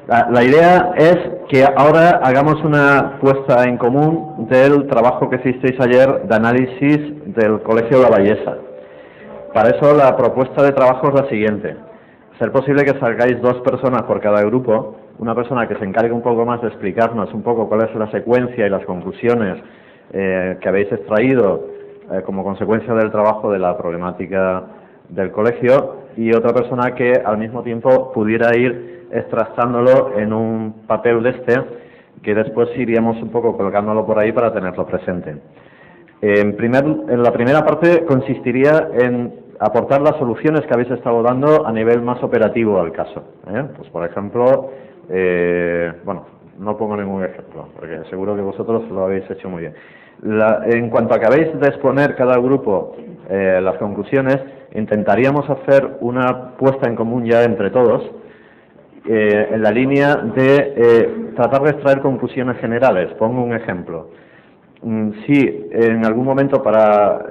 La idea es que ahora hagamos una puesta en común del trabajo que hicisteis ayer de análisis del Colegio La Vallesa. Para eso la propuesta de trabajo es la siguiente. Ser posible que salgáis 2 personas por cada grupo, una persona que se encargue un poco más de explicarnos un poco cuál es la secuencia y las conclusiones que habéis extraído como consecuencia del trabajo de la problemática del colegio, y otra persona que al mismo tiempo pudiera ir extractándolo en un papel de que después iríamos un poco colgándolo por ahí para tenerlo presente. En la primera parte consistiría en aportar las soluciones que habéis estado dando a nivel más operativo al caso. Pues por ejemplo, bueno, no pongo ningún ejemplo, porque seguro que vosotros lo habéis hecho muy bien. En cuanto acabéis de exponer cada grupo las conclusiones, intentaríamos hacer una puesta en común ya entre todos, en la línea de tratar de extraer conclusiones generales. Pongo un ejemplo. Si en algún momento para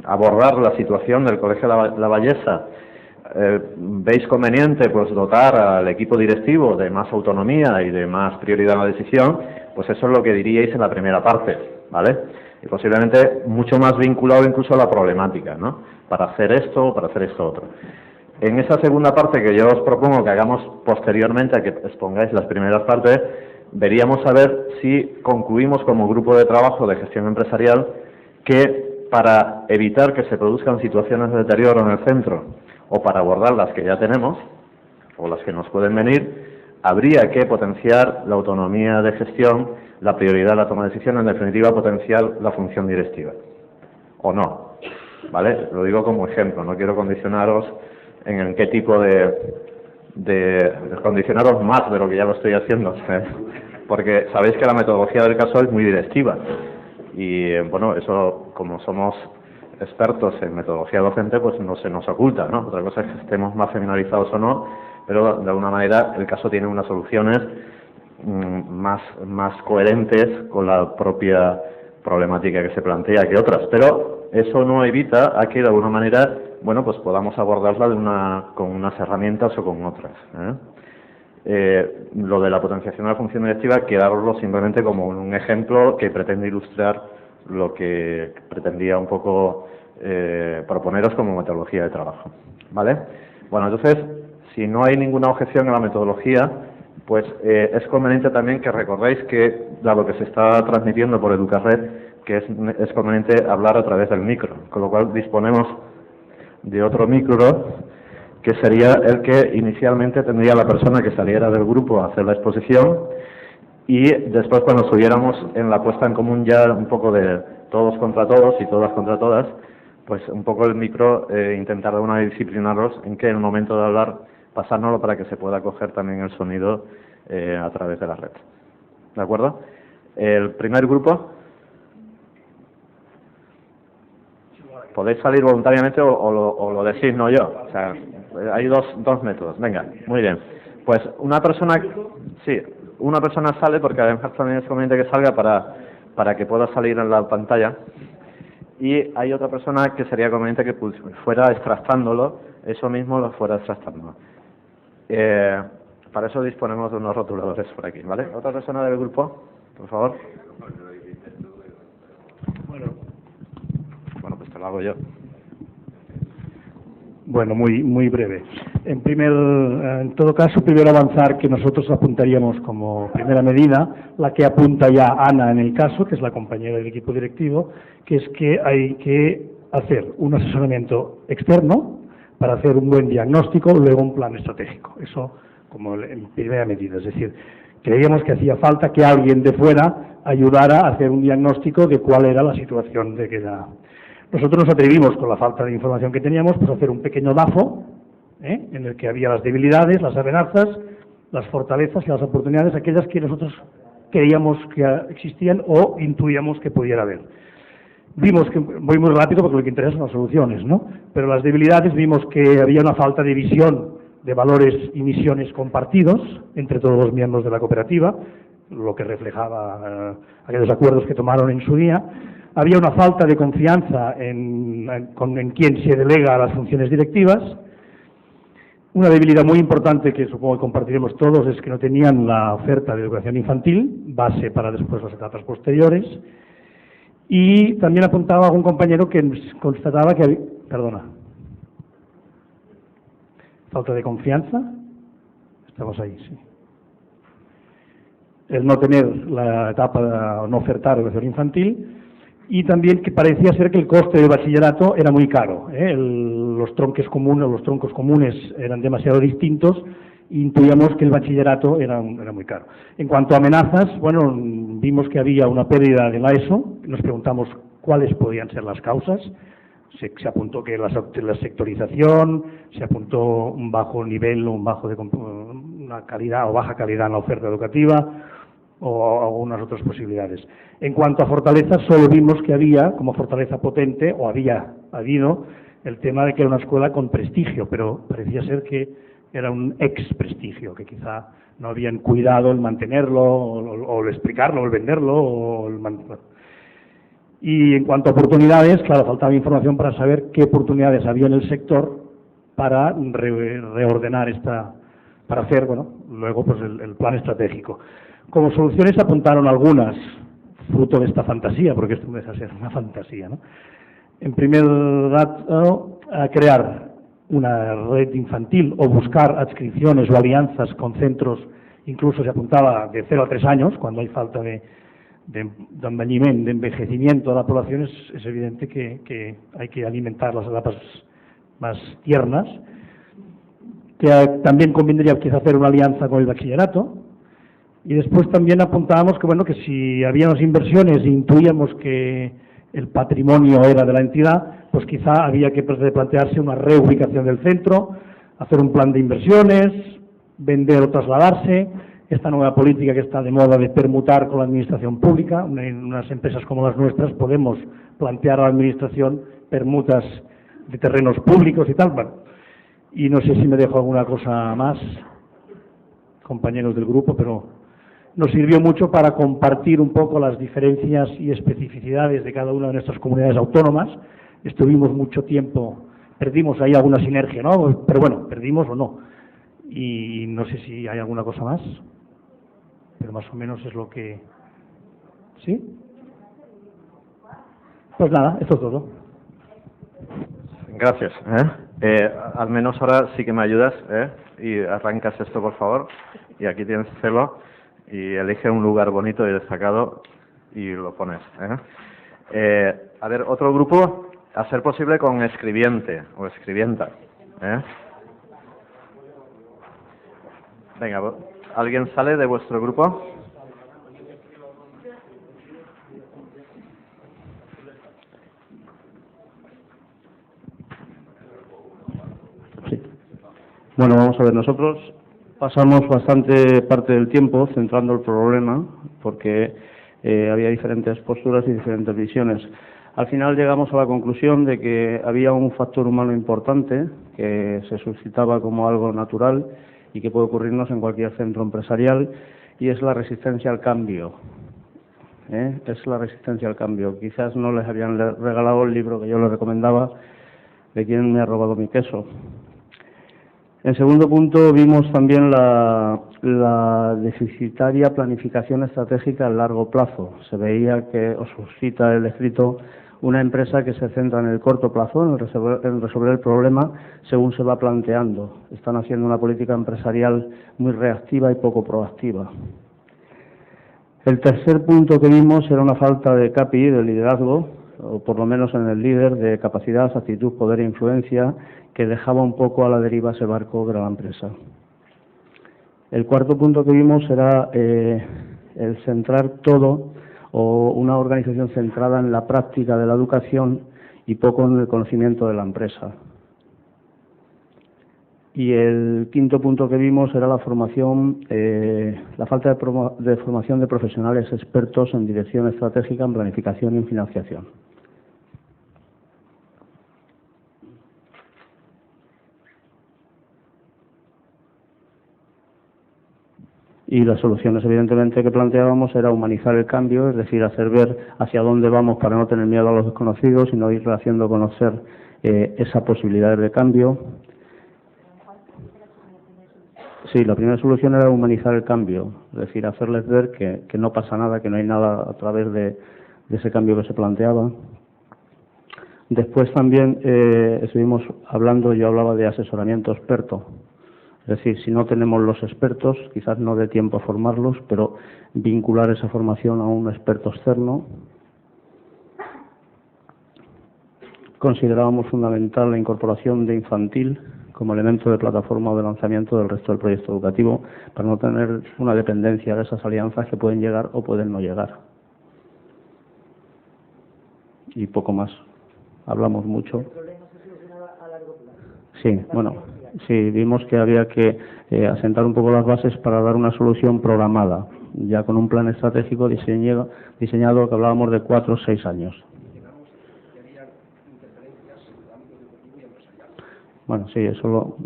abordar la situación del Colegio La Vallesa veis conveniente pues dotar al equipo directivo de más autonomía y de más prioridad en la decisión, pues eso es lo que diríais en la primera parte, ¿vale? Y posiblemente mucho más vinculado incluso a la problemática, ¿no? Para hacer esto o para hacer esto otro. En esa segunda parte que yo os propongo que hagamos posteriormente a que expongáis las primeras partes, veríamos a ver si concluimos como grupo de trabajo de gestión empresarial que para evitar que se produzcan situaciones de deterioro en el centro o para abordar las que ya tenemos o las que nos pueden venir, habría que potenciar la autonomía de gestión, la prioridad de la toma de decisiones, en definitiva potenciar la función directiva. ¿O no? ¿Vale? Lo digo como ejemplo, no quiero condicionaros en qué tipo de condicionaros más de lo que ya lo estoy haciendo, porque sabéis que la metodología del caso es muy directiva y bueno, eso como somos expertos en metodología docente pues no se nos oculta, ¿no? Otra cosa es que estemos más familiarizados o no, pero de alguna manera el caso tiene unas soluciones más coherentes con la propia problemática que se plantea que otras, pero eso no evita a que de alguna manera, bueno, pues podamos abordarla con unas herramientas o con otras. Lo de la potenciación de la función directiva, quedarlo simplemente como un ejemplo que pretende ilustrar lo que pretendía un poco proponeros como metodología de trabajo, ¿vale? Bueno, entonces, si no hay ninguna objeción a la metodología, pues es conveniente también que recordéis que, dado que se está transmitiendo por Educarred, que es conveniente hablar a través del micro, con lo cual disponemos de otro micro, que sería el que inicialmente tendría la persona que saliera del grupo a hacer la exposición, y después cuando estuviéramos en la puesta en común ya un poco de todos contra todos y todas contra todas, pues un poco el micro intentar de alguna vez disciplinaros en que en el momento de hablar pasárnoslo para que se pueda coger también el sonido a través de la red. ¿De acuerdo? El primer grupo, podéis salir voluntariamente o lo decís, no yo. O sea, hay dos métodos. Venga, muy bien. Pues una persona, sí, una persona sale porque además también es conveniente que salga para que pueda salir en la pantalla. Y hay otra persona que sería conveniente que fuera extractándolo, eso mismo lo fuera extractando. Para eso disponemos de unos rotuladores por aquí, ¿vale? Otra persona del grupo, por favor. Bueno, pues te lo hago yo. Bueno, muy breve. En todo caso, primero avanzar que nosotros apuntaríamos como primera medida la que apunta ya Ana en el caso, que es la compañera del equipo directivo, que es que hay que hacer un asesoramiento externo para hacer un buen diagnóstico, luego un plan estratégico. Eso como en primera medida. Es decir, creíamos que hacía falta que alguien de fuera ayudara a hacer un diagnóstico de cuál era la situación de que era. Nosotros nos atrevimos, con la falta de información que teníamos, pues a hacer un pequeño DAFO, en el que había las debilidades, las amenazas, las fortalezas y las oportunidades, aquellas que nosotros creíamos que existían o intuíamos que pudiera haber. Vimos que, voy muy rápido porque lo que interesa son las soluciones, ¿no? Pero las debilidades vimos que había una falta de visión de valores y misiones compartidos entre todos los miembros de la cooperativa, lo que reflejaba aquellos acuerdos que tomaron en su día. Había una falta de confianza en quien se delega a las funciones directivas, Una debilidad muy importante que supongo que compartiremos todos es que no tenían la oferta de educación infantil, base para después las etapas posteriores. Y también apuntaba algún compañero que constataba que había... Perdona. Falta de confianza. Estamos ahí, sí. El no tener la etapa, no ofertar educación infantil, y también que parecía ser que el coste del bachillerato era muy caro. Los troncos comunes eran demasiado distintos e intuíamos que el bachillerato era muy caro. En cuanto a amenazas, bueno, vimos que había una pérdida de la ESO, nos preguntamos cuáles podían ser las causas. Se apuntó que la sectorización, se apuntó un bajo nivel, una calidad o baja calidad en la oferta educativa, o algunas otras posibilidades. En cuanto a fortalezas, solo vimos que había, como fortaleza potente, o había habido, el tema de que era una escuela con prestigio, pero parecía ser que era un ex-prestigio, que quizá no habían cuidado el mantenerlo, o el explicarlo, o el venderlo, Y en cuanto a oportunidades, claro, faltaba información para saber qué oportunidades había en el sector para reordenar para hacer, luego pues el plan estratégico. Como soluciones apuntaron algunas, fruto de esta fantasía, porque esto no deja de ser una fantasía, ¿no? En primer lugar, crear una red infantil o buscar adscripciones o alianzas con centros, incluso se apuntaba de 0 a 3 años, cuando hay falta de envejecimiento de la población, es evidente que hay que alimentar las etapas más tiernas. Que también convendría quizá hacer una alianza con el bachillerato. Y después también apuntábamos que si había unas inversiones e intuíamos que el patrimonio era de la entidad, pues quizá había que plantearse una reubicación del centro, hacer un plan de inversiones, vender o trasladarse, esta nueva política que está de moda de permutar con la administración pública. En unas empresas como las nuestras podemos plantear a la administración permutas de terrenos públicos y tal. Bueno, y no sé si me dejo alguna cosa más, compañeros del grupo, pero nos sirvió mucho para compartir un poco las diferencias y especificidades de cada una de nuestras comunidades autónomas. Estuvimos mucho tiempo, perdimos ahí alguna sinergia, ¿no? Pero bueno, perdimos o no. Y no sé si hay alguna cosa más, pero más o menos es lo que... ¿Sí? Pues nada, esto es todo. Gracias. Al menos ahora sí que me ayudas, y arrancas esto, por favor. Y aquí tienes celo. Y elige un lugar bonito y destacado y lo pones. A ver, otro grupo, a ser posible con escribiente o escribienta. Venga, ¿alguien sale de vuestro grupo? Sí. Bueno, vamos a ver, nosotros pasamos bastante parte del tiempo centrando el problema porque había diferentes posturas y diferentes visiones. Al final llegamos a la conclusión de que había un factor humano importante que se suscitaba como algo natural y que puede ocurrirnos en cualquier centro empresarial, y es la resistencia al cambio. Es la resistencia al cambio. Quizás no les habían regalado el libro que yo les recomendaba, de quién me ha robado mi queso. En segundo punto, vimos también la deficitaria planificación estratégica a largo plazo. Se veía que, os suscita el escrito, una empresa que se centra en el corto plazo, en resolver el problema según se va planteando. Están haciendo una política empresarial muy reactiva y poco proactiva. El tercer punto que vimos era una falta de KPI, de liderazgo, o por lo menos en el líder, de capacidad, actitud, poder e influencia, que dejaba un poco a la deriva ese barco de la empresa. El cuarto punto que vimos era el centrar todo, o una organización centrada en la práctica de la educación y poco en el conocimiento de la empresa. Y el quinto punto que vimos era la formación, la falta de formación de profesionales expertos en dirección estratégica, en planificación y en financiación. Y las soluciones, evidentemente, que planteábamos era humanizar el cambio, es decir, hacer ver hacia dónde vamos para no tener miedo a los desconocidos, sino ir haciendo conocer esa posibilidad de cambio. Sí, la primera solución era humanizar el cambio, es decir, hacerles ver que no pasa nada, que no hay nada a través de ese cambio que se planteaba. Después también estuvimos hablando, yo hablaba de asesoramiento experto, es decir, si no tenemos los expertos, quizás no dé tiempo a formarlos, pero vincular esa formación a un experto externo. Considerábamos fundamental la incorporación de infantil como elemento de plataforma o de lanzamiento del resto del proyecto educativo para no tener una dependencia de esas alianzas que pueden llegar o pueden no llegar. Y poco más. Hablamos mucho. ¿El problema se solucionaba a largo plazo? Sí, bueno, sí, vimos que había que asentar un poco las bases para dar una solución programada, ya con un plan estratégico diseñado que hablábamos de 4 o 6 años. Bueno, sí, eso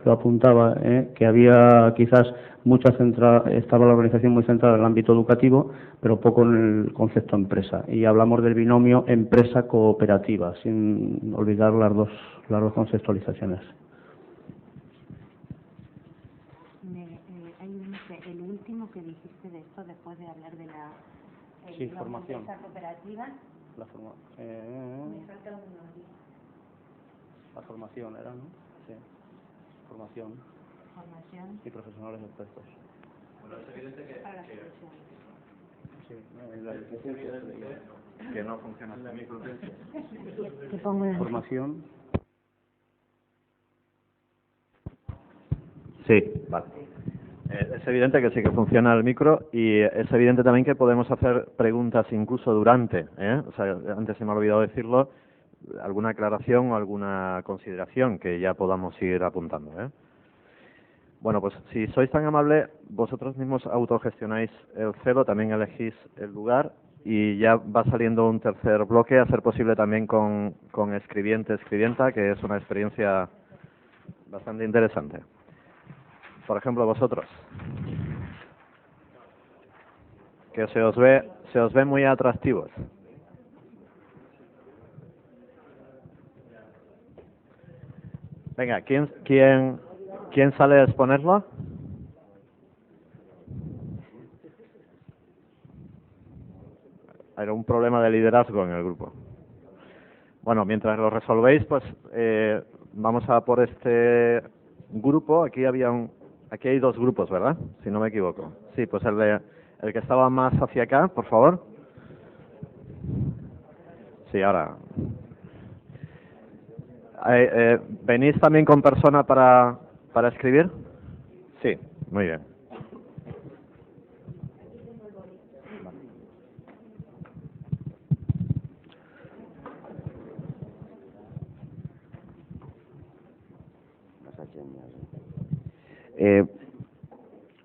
lo apuntaba, que había quizás estaba la organización muy centrada en el ámbito educativo, pero poco en el concepto empresa. Y hablamos del binomio empresa-cooperativa, sin olvidar las dos conceptualizaciones. Hay el último que dijiste de esto, después de hablar de la formación. Empresa cooperativa. Me falta uno. La formación era, ¿no? Sí. Formación. Y profesionales expertos. Bueno, es evidente Sí, que no funciona este micro. Formación. Sí, vale. Es evidente que sí que funciona el micro y es evidente también que podemos hacer preguntas incluso durante, O sea, antes se me ha olvidado decirlo, alguna aclaración o alguna consideración que ya podamos ir apuntando, Bueno, pues si sois tan amables, vosotros mismos autogestionáis el celo, también elegís el lugar y ya va saliendo un tercer bloque, a ser posible también con escribiente-escribienta, que es una experiencia bastante interesante. Por ejemplo, vosotros, que se os ve muy atractivos. Venga, ¿quién sale a exponerlo? Hay un problema de liderazgo en el grupo. Bueno, mientras lo resolvéis, pues vamos a por este grupo. Aquí hay 2 grupos, ¿verdad? Si no me equivoco. Sí, pues el que estaba más hacia acá, por favor. Sí, ahora. ¿Venís también con persona para escribir? Sí, muy bien.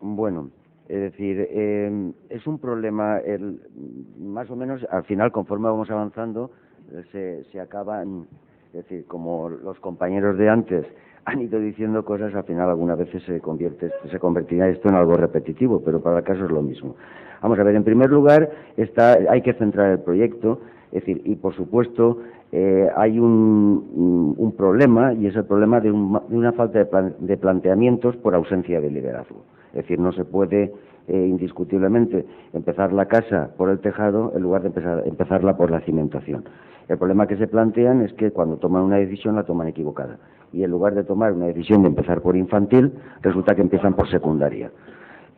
Bueno, es decir, es un problema, más o menos, al final, conforme vamos avanzando, se acaban, es decir, como los compañeros de antes han ido diciendo cosas, al final algunas veces se convertirá esto en algo repetitivo, pero para el caso es lo mismo. Vamos a ver, en primer lugar, hay que centrar el proyecto, es decir, y por supuesto hay un problema, y es el problema de una falta de planteamientos por ausencia de liderazgo. Es decir, no se puede indiscutiblemente empezar la casa por el tejado en lugar de empezarla por la cimentación. El problema que se plantean es que cuando toman una decisión la toman equivocada, y en lugar de tomar una decisión de empezar por infantil, resulta que empiezan por secundaria,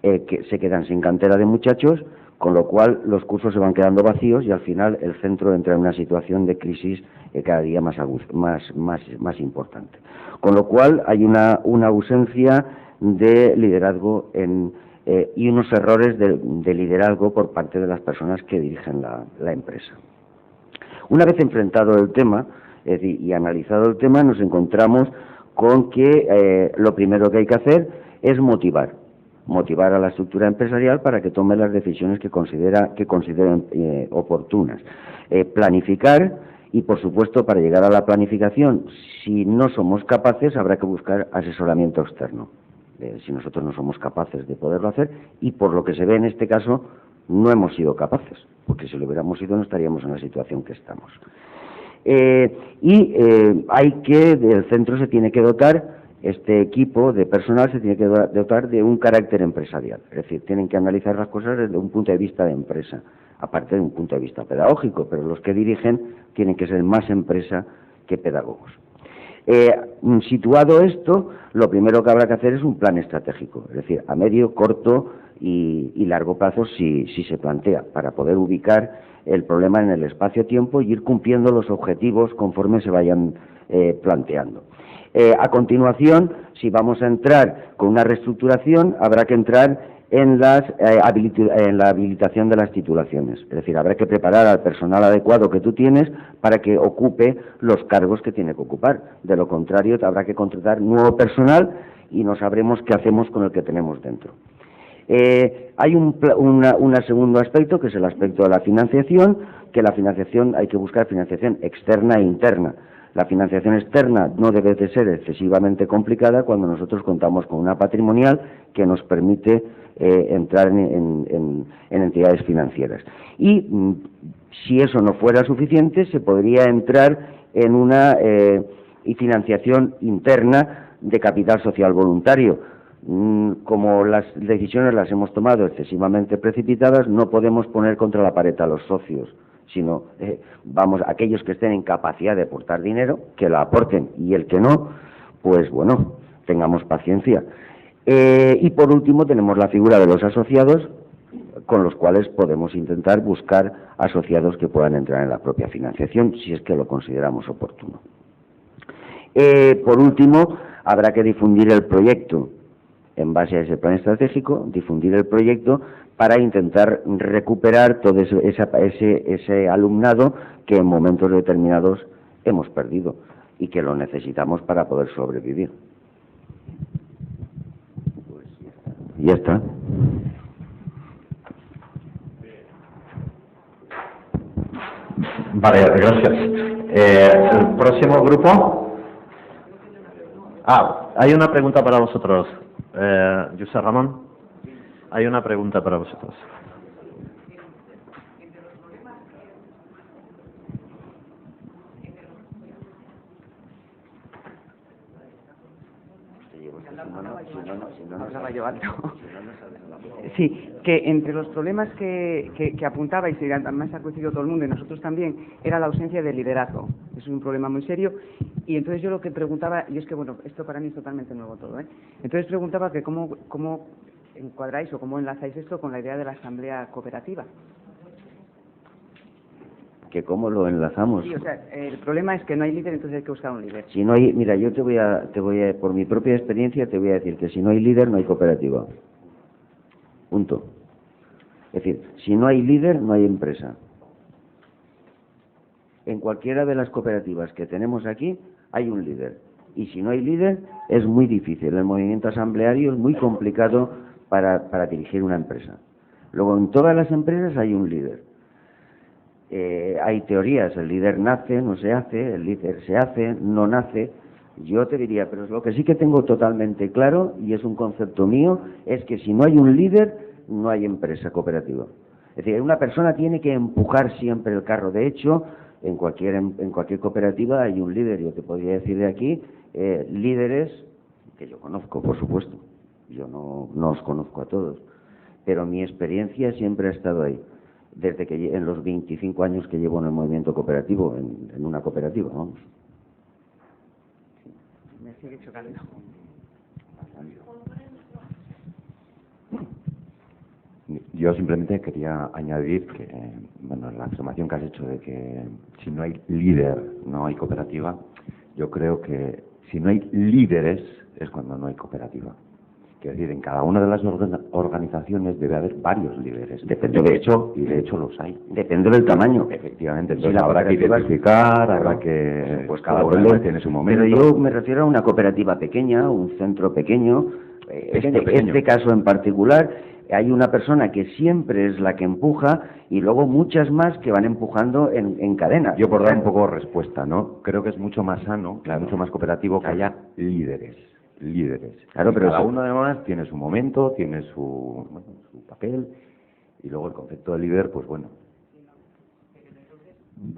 que se quedan sin cantera de muchachos, con lo cual los cursos se van quedando vacíos y al final el centro entra en una situación de crisis cada día más importante. Con lo cual hay una ausencia de liderazgo y unos errores de liderazgo por parte de las personas que dirigen la empresa. Una vez enfrentado el tema y analizado el tema, nos encontramos con que lo primero que hay que hacer es motivar a la estructura empresarial para que tome las decisiones que consideren oportunas. Planificar y, por supuesto, para llegar a la planificación, si no somos capaces, habrá que buscar asesoramiento externo. Si nosotros no somos capaces de poderlo hacer, y por lo que se ve en este caso, no hemos sido capaces, porque si lo hubiéramos sido no estaríamos en la situación que estamos. El centro se tiene que dotar este equipo de personal se tiene que dotar de un carácter empresarial. Es decir, tienen que analizar las cosas desde un punto de vista de empresa, aparte de un punto de vista pedagógico, pero los que dirigen tienen que ser más empresa que pedagogos. Situado esto, lo primero que habrá que hacer es un plan estratégico, es decir, a medio, corto y largo plazo si se plantea, para poder ubicar el problema en el espacio-tiempo y ir cumpliendo los objetivos conforme se vayan planteando. A continuación, si vamos a entrar con una reestructuración, habrá que entrar en la habilitación de las titulaciones. Es decir, habrá que preparar al personal adecuado que tú tienes para que ocupe los cargos que tiene que ocupar. De lo contrario, habrá que contratar nuevo personal y no sabremos qué hacemos con el que tenemos dentro. Hay un segundo aspecto, que es el aspecto de la financiación, que la financiación hay que buscar financiación externa e interna. La financiación externa no debe de ser excesivamente complicada cuando nosotros contamos con una patrimonial que nos permite entrar en entidades financieras. Y si eso no fuera suficiente, se podría entrar en una financiación interna de capital social voluntario. Como las decisiones las hemos tomado excesivamente precipitadas, no podemos poner contra la pared a los socios, sino aquellos que estén en capacidad de aportar dinero, que la aporten, y el que no, pues bueno, tengamos paciencia. Y por último tenemos la figura de los asociados, con los cuales podemos intentar buscar asociados que puedan entrar en la propia financiación, si es que lo consideramos oportuno. Por último, habrá que difundir el proyecto. En base a ese plan estratégico, difundir el proyecto para intentar recuperar todo ese alumnado que en momentos determinados hemos perdido y que lo necesitamos para poder sobrevivir. Pues ya está. Vale, gracias. ¿El próximo grupo? Hay una pregunta para vosotros. José Ramón, hay una pregunta para vosotros. Sí, que entre los problemas que apuntabais, y además ha coincidido todo el mundo y nosotros también, era la ausencia de liderazgo. Es un problema muy serio. Y entonces yo lo que preguntaba, y es que bueno, esto para mí es totalmente nuevo todo, entonces preguntaba que cómo encuadráis o cómo enlazáis esto con la idea de la asamblea cooperativa. ¿Que cómo lo enlazamos? Sí, o sea, el problema es que no hay líder, entonces hay que buscar un líder. Si no hay, mira, yo te voy a, por mi propia experiencia, te voy a decir que si no hay líder, no hay cooperativa. Punto. Es decir, si no hay líder, no hay empresa. En cualquiera de las cooperativas que tenemos aquí, hay un líder. Y si no hay líder, es muy difícil. El movimiento asambleario es muy complicado para dirigir una empresa. Luego, en todas las empresas hay un líder. Hay teorías, el líder nace, no se hace, el líder se hace, no nace. Yo te diría, pero lo que sí que tengo totalmente claro, y es un concepto mío, es que si no hay un líder, no hay empresa cooperativa. Es decir, una persona tiene que empujar siempre el carro. De hecho, en cualquier cooperativa hay un líder. Yo te podría decir de aquí, líderes, que yo conozco, por supuesto. Yo no os conozco a todos. Pero mi experiencia siempre ha estado ahí. Desde que en los 25 años que llevo en el movimiento cooperativo, en una cooperativa, vamos. Me sigue chocando. Yo simplemente quería añadir que, bueno, la afirmación que has hecho de que si no hay líder no hay cooperativa, yo creo que si no hay líderes es cuando no hay cooperativa. Quiero decir, en cada una de las organizaciones debe haber varios líderes. Depende de hecho los hay. Depende del tamaño. Efectivamente, entonces habrá que identificar, habrá que... Pues cada uno tiene su momento. Pero yo me refiero a una cooperativa pequeña, un centro pequeño. Pequeño. Este caso en particular, hay una persona que siempre es la que empuja y luego muchas más que van empujando en cadena. Yo por dar un poco respuesta, ¿no? Creo que es mucho más sano, mucho más cooperativo que haya líderes. Claro, pero cada uno además tiene su momento, tiene su papel, y luego el concepto de líder, pues bueno.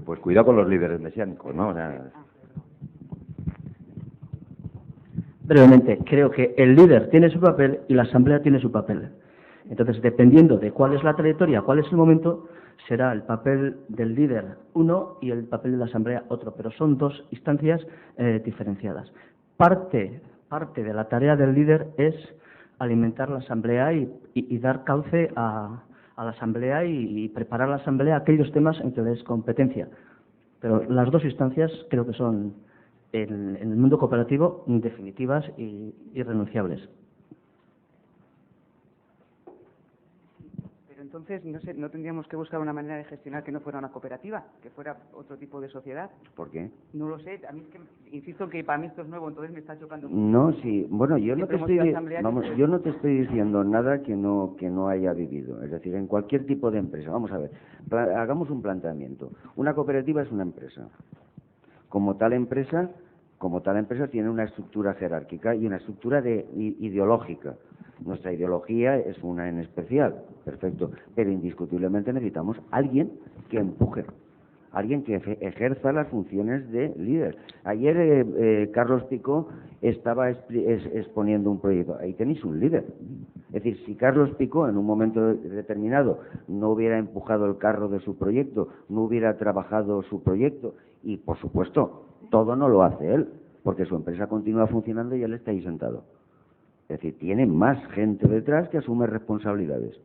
Pues cuidado con los líderes mesiánicos, ¿no? O sea, brevemente, creo que el líder tiene su papel y la asamblea tiene su papel. Entonces, dependiendo de cuál es la trayectoria, cuál es el momento, será el papel del líder uno y el papel de la asamblea otro, pero son dos instancias diferenciadas. Parte de la tarea del líder es alimentar la asamblea y dar cauce a la asamblea y preparar a la asamblea aquellos temas en que les competencia. Pero las dos instancias creo que son, en el mundo cooperativo, definitivas y irrenunciables. Pero entonces, no sé, ¿no tendríamos que buscar una manera de gestionar que no fuera una cooperativa, que fuera otro tipo de sociedad? ¿Por qué? No lo sé, a mí es que, insisto que para mí esto es nuevo, entonces me está chocando mucho. No, sí. Bueno, yo no te Siempre hemos estoy, sido asamblea, vamos, que- yo no te estoy diciendo nada que no haya vivido. Es decir, en cualquier tipo de empresa. Vamos a ver, hagamos un planteamiento. Una cooperativa es una empresa. Como tal empresa tiene una estructura jerárquica y una estructura ideológica. Nuestra ideología es una en especial, perfecto, pero indiscutiblemente necesitamos alguien que empuje, alguien que ejerza las funciones de líder. Ayer Carlos Picó estaba exponiendo un proyecto, ahí tenéis un líder. Es decir, si Carlos Picó en un momento determinado no hubiera empujado el carro de su proyecto, no hubiera trabajado su proyecto, y por supuesto, todo no lo hace él, porque su empresa continúa funcionando y él está ahí sentado. Es decir, tiene más gente detrás que asume responsabilidades.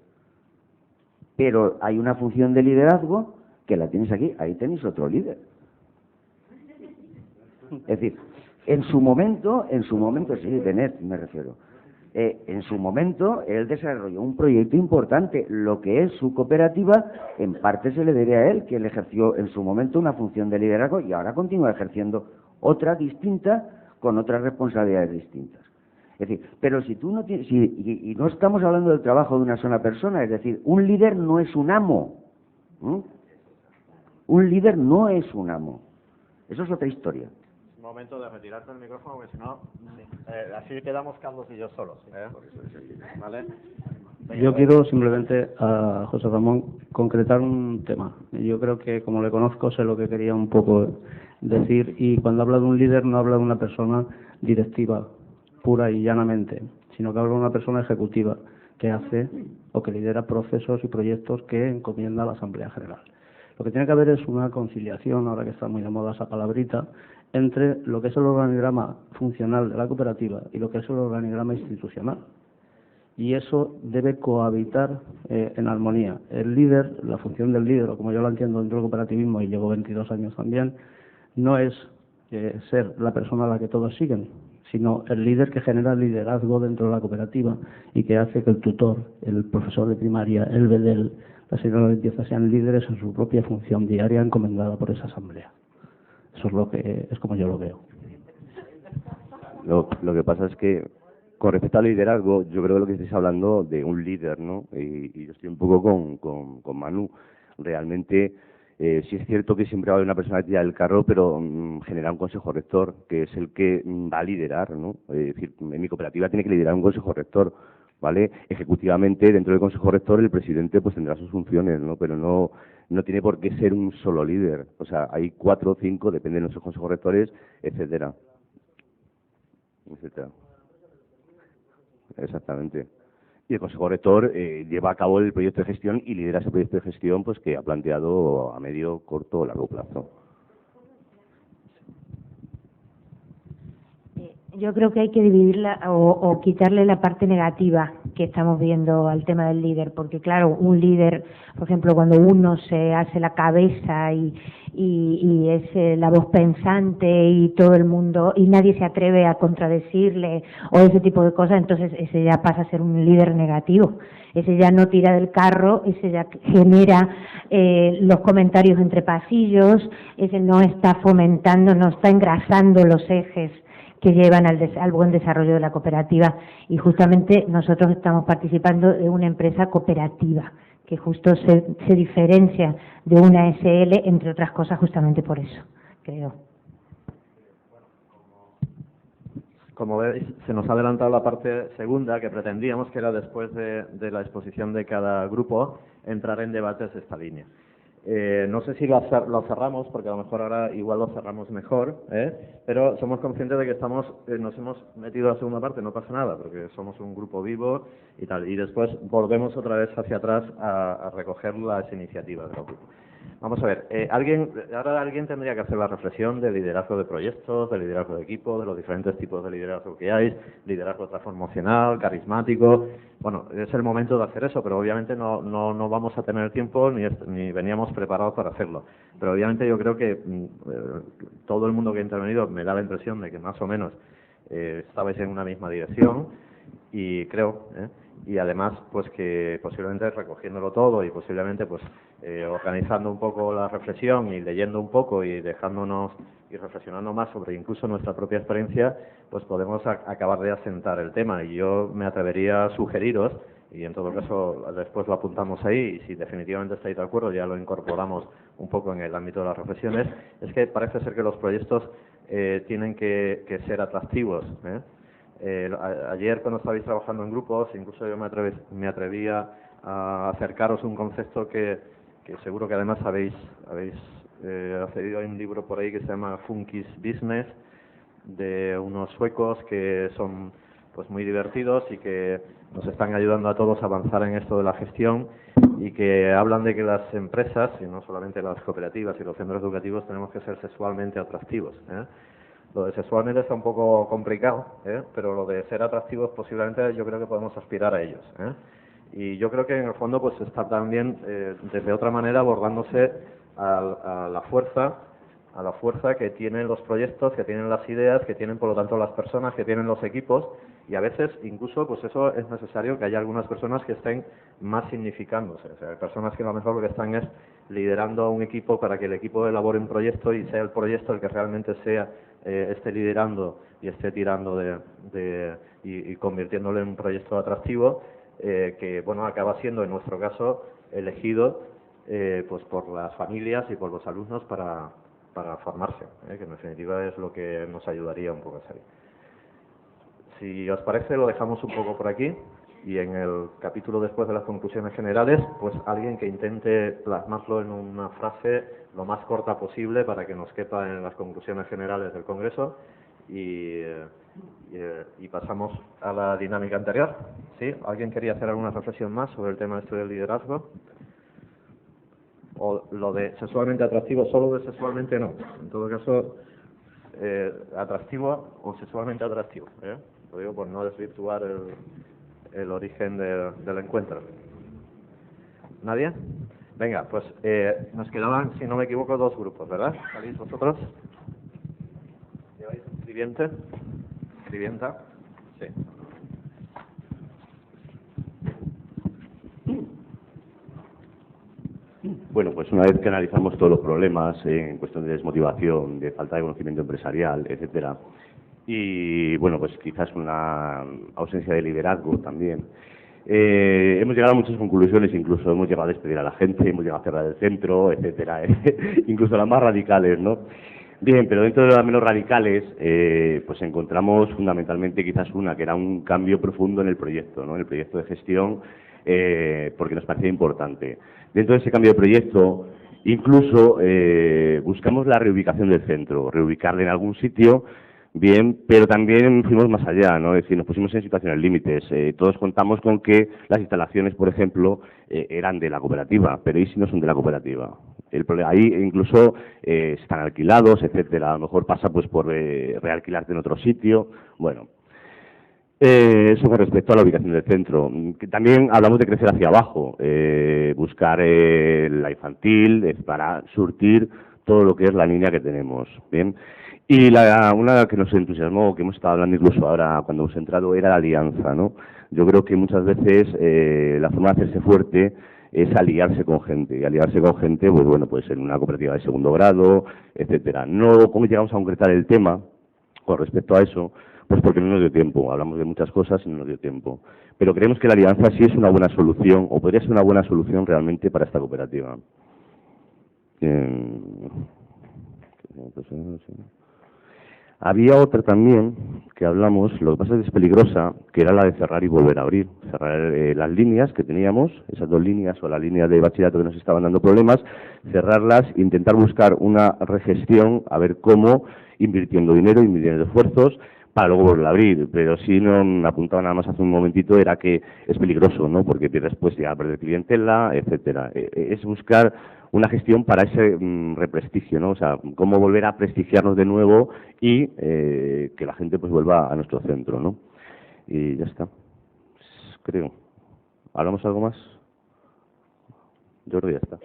Pero hay una función de liderazgo que la tienes aquí, ahí tenéis otro líder. Es decir, en su momento, sí, Benet me refiero, en su momento él desarrolló un proyecto importante, lo que es su cooperativa, en parte se le debe a él, que él ejerció en su momento una función de liderazgo y ahora continúa ejerciendo otra distinta, con otras responsabilidades distintas. Es decir, pero si tú no tienes, y no estamos hablando del trabajo de una sola persona, es decir, un líder no es un amo. Un líder no es un amo. Eso es otra historia. Momento de retirarte el micrófono, porque si no, así quedamos Carlos y yo solos. ¿Vale? Yo quiero simplemente a José Ramón concretar un tema. Yo creo que, como le conozco, sé lo que quería un poco decir, y cuando habla de un líder no habla de una persona directiva, pura y llanamente, sino que habla de una persona ejecutiva que hace o que lidera procesos y proyectos que encomienda a la Asamblea General. Lo que tiene que haber es una conciliación, ahora que está muy de moda esa palabrita, entre lo que es el organigrama funcional de la cooperativa y lo que es el organigrama institucional. Y eso debe cohabitar en armonía. El líder, la función del líder, o como yo lo entiendo dentro del cooperativismo, y llevo 22 años también, no es ser la persona a la que todos siguen, sino el líder que genera liderazgo dentro de la cooperativa y que hace que el tutor, el profesor de primaria, el bedel, la señora de limpieza sean líderes en su propia función diaria encomendada por esa asamblea. Eso es como yo lo veo. Lo que pasa es que, con respecto al liderazgo, yo creo que lo que estáis hablando de un líder, ¿no? Y yo estoy un poco con Manu. Realmente, sí es cierto que siempre va a haber una persona que tira el carro, pero genera un consejo rector, que es el que va a liderar, ¿no? Es decir, en mi cooperativa tiene que liderar un consejo rector, ¿vale? Ejecutivamente, dentro del consejo rector, el presidente pues tendrá sus funciones, ¿no? Pero no tiene por qué ser un solo líder. O sea, hay 4 o 5, depende de nuestros consejos rectores, etcétera. Exactamente. Y el consejo rector lleva a cabo el proyecto de gestión y lidera ese proyecto de gestión pues que ha planteado a medio, corto o largo plazo. Yo creo que hay que dividirla o quitarle la parte negativa que estamos viendo al tema del líder, porque claro, un líder, por ejemplo, cuando uno se hace la cabeza y es la voz pensante y todo el mundo, y nadie se atreve a contradecirle o ese tipo de cosas, entonces ese ya pasa a ser un líder negativo. Ese ya no tira del carro, ese ya genera los comentarios entre pasillos, ese no está fomentando, no está engrasando los ejes que llevan al buen desarrollo de la cooperativa, y justamente nosotros estamos participando de una empresa cooperativa que justo se diferencia de una SL, entre otras cosas, justamente por eso, creo. Como veis, se nos ha adelantado la parte segunda, que pretendíamos, que era después de la exposición de cada grupo, entrar en debates de esta línea. No sé si lo cerramos, porque a lo mejor ahora igual lo cerramos mejor, pero somos conscientes de que nos hemos metido a la segunda parte, no pasa nada, porque somos un grupo vivo y tal, y después volvemos otra vez hacia atrás a recoger las iniciativas del grupo. Vamos a ver, ahora alguien tendría que hacer la reflexión de liderazgo de proyectos, de liderazgo de equipo, de los diferentes tipos de liderazgo que hay, liderazgo transformacional, carismático. Bueno, es el momento de hacer eso, pero obviamente no vamos a tener tiempo ni veníamos preparados para hacerlo. Pero obviamente yo creo que todo el mundo que ha intervenido me da la impresión de que más o menos estabais en una misma dirección y creo, y además pues que posiblemente recogiéndolo todo y posiblemente pues organizando un poco la reflexión y leyendo un poco y dejándonos y reflexionando más sobre incluso nuestra propia experiencia, pues podemos acabar de asentar el tema. Y yo me atrevería a sugeriros, y en todo caso después lo apuntamos ahí, y si definitivamente estáis de acuerdo ya lo incorporamos un poco en el ámbito de las reflexiones, es que parece ser que los proyectos tienen que ser atractivos, ayer cuando estabais trabajando en grupos, incluso yo me atrevía a acercaros un concepto que seguro que además habéis accedido a un libro por ahí que se llama Funky's Business, de unos suecos que son pues muy divertidos y que nos están ayudando a todos a avanzar en esto de la gestión, y que hablan de que las empresas, y no solamente las cooperativas y los centros educativos, tenemos que ser sexualmente atractivos, Lo de sexualmente está un poco complicado, pero lo de ser atractivos posiblemente yo creo que podemos aspirar a ellos, Y yo creo que en el fondo pues está también desde otra manera abordándose a la fuerza que tienen los proyectos, que tienen las ideas, que tienen por lo tanto las personas, que tienen los equipos, y a veces incluso pues eso es necesario que haya algunas personas que estén más significándose, o sea, hay personas que a lo mejor lo que están es liderando a un equipo para que el equipo elabore un proyecto y sea el proyecto el que realmente esté liderando y esté tirando y convirtiéndolo en un proyecto atractivo, que bueno acaba siendo en nuestro caso elegido pues por las familias y por los alumnos para formarse, que en definitiva es lo que nos ayudaría un poco a salir. Si os parece lo dejamos un poco por aquí, y en el capítulo después de las conclusiones generales pues alguien que intente plasmarlo en una frase lo más corta posible para que nos quepa en las conclusiones generales del Congreso, y pasamos a la dinámica anterior. ¿Sí? ¿Alguien quería hacer alguna reflexión más sobre el tema del liderazgo? O lo de sexualmente atractivo, solo de sexualmente no. En todo caso, atractivo o sexualmente atractivo, Lo digo por no desvirtuar el origen del encuentro. ¿Nadie? Venga, pues nos quedaban, si no me equivoco, 2 grupos, ¿verdad? ¿Salís vosotros? ¿Lleváis escribiente? ¿Escribienta? Sí. Bueno, pues una vez que analizamos todos los problemas en cuestión de desmotivación, de falta de conocimiento empresarial, etcétera, y bueno, pues quizás una ausencia de liderazgo también, hemos llegado a muchas conclusiones, incluso hemos llegado a despedir a la gente, hemos llegado a cerrar el centro, etcétera, incluso las más radicales, ¿no? Bien, pero dentro de las menos radicales, pues encontramos fundamentalmente quizás una, que era un cambio profundo en el proyecto, ¿no? En el proyecto de gestión, porque nos parecía importante. Dentro de ese cambio de proyecto, incluso buscamos la reubicación del centro, reubicarle en algún sitio, bien, pero también fuimos más allá, ¿no? Es decir, nos pusimos en situaciones límites. Todos contamos con que las instalaciones, por ejemplo, eran de la cooperativa, pero ¿y si no son de la cooperativa? El problema, ahí incluso están alquilados, etcétera. A lo mejor pasa pues por realquilarte en otro sitio. Bueno, eso con respecto a la ubicación del centro. Que también hablamos de crecer hacia abajo, buscar la infantil para surtir todo lo que es la línea que tenemos, ¿bien? Y una que nos entusiasmó, que hemos estado hablando incluso ahora cuando hemos entrado, era la alianza, ¿no? Yo creo que muchas veces la forma de hacerse fuerte es aliarse con gente, y aliarse con gente, pues bueno, pues en una cooperativa de segundo grado, etcétera. No, ¿cómo llegamos a concretar el tema con respecto a eso? Pues porque no nos dio tiempo, hablamos de muchas cosas y no nos dio tiempo. Pero creemos que la alianza sí es una buena solución, o podría ser una buena solución realmente para esta cooperativa. Había otra también que hablamos, lo que pasa es que es peligrosa, que era la de cerrar y volver a abrir. Cerrar las líneas que teníamos, esas 2 líneas o la línea de bachillerato que nos estaban dando problemas, cerrarlas e intentar buscar una regestión, a ver cómo, invirtiendo dinero, invirtiendo esfuerzos, para luego volver a abrir. Pero si no me apuntaba nada más hace un momentito, era que es peligroso, ¿no? Porque pierdes pues ya a perder clientela, etcétera. Es buscar una gestión para ese represtigio, ¿no? O sea, cómo volver a prestigiarnos de nuevo y que la gente pues vuelva a nuestro centro, ¿no? Y ya está, creo. ¿Hablamos algo más? Yo creo que ya está.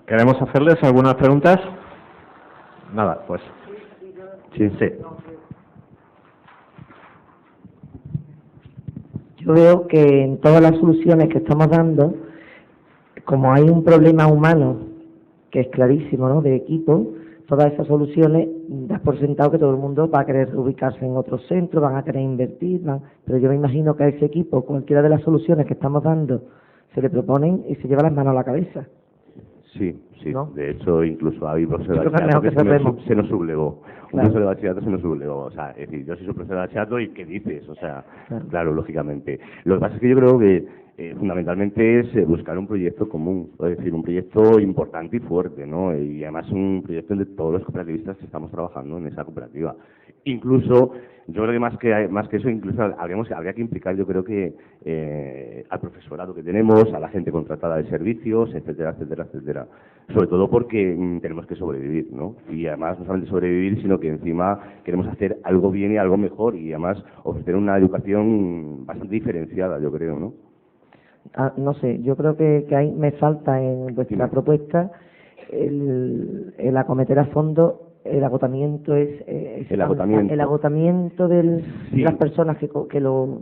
¿Queremos hacerles algunas preguntas? Nada, pues. Sí. Yo veo que en todas las soluciones que estamos dando, como hay un problema humano que es clarísimo, ¿no?, de equipo, todas esas soluciones das por sentado que todo el mundo va a querer ubicarse en otro centro, van a querer invertir, pero yo me imagino que a ese equipo, cualquiera de las soluciones que estamos dando, se le proponen y se lleva las manos a la cabeza. Sí, ¿no? De hecho, incluso hay profesor de Yo creo que bachillerato que se nos sublevó. Claro. Un profesor de bachillerato se nos sublevó. O sea, es decir, yo soy su profesor de bachillerato y ¿qué dices? O sea, claro, lógicamente. Lo que pasa es que yo creo que fundamentalmente es buscar un proyecto común, es decir, un proyecto importante y fuerte, ¿no? Y además un proyecto de todos los cooperativistas que estamos trabajando en esa cooperativa. Incluso, yo creo que más que eso, incluso habría que implicar, yo creo que al profesorado que tenemos, a la gente contratada de servicios, etcétera, etcétera, etcétera. Sobre todo porque tenemos que sobrevivir, ¿no? Y además no solamente sobrevivir, sino que encima queremos hacer algo bien y algo mejor y además ofrecer una educación bastante diferenciada, yo creo, ¿no? No sé, yo creo que ahí me falta en vuestra propuesta el acometer a fondo el agotamiento el agotamiento de las personas que lo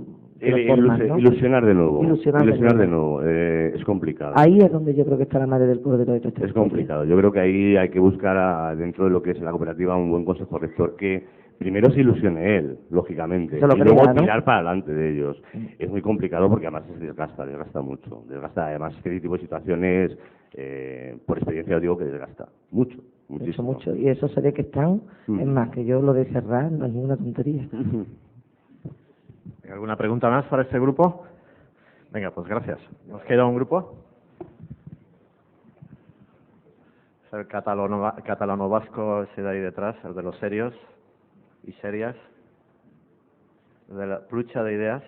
forman, ¿no? Ilusionar de nuevo. Ilusionar de nuevo. Es complicado. Ahí es donde yo creo que está la madre del cordero de todo esto. Es complicado. Yo creo que ahí hay que buscar dentro de lo que es la cooperativa un buen consejo rector que primero se ilusione él, lógicamente, y luego tirar para adelante de ellos. Es muy complicado porque además se desgasta mucho. Desgasta además este tipo de situaciones, por experiencia os digo que desgasta mucho. Muchísimo. Mucho. Y eso se ve que están, es más, que yo lo de cerrar no es ninguna tontería. ¿Alguna pregunta más para este grupo? Venga, pues gracias. ¿Nos queda un grupo? Es el catalano-vasco ese de ahí detrás, el de los serios y serias, el de la pluja de ideas.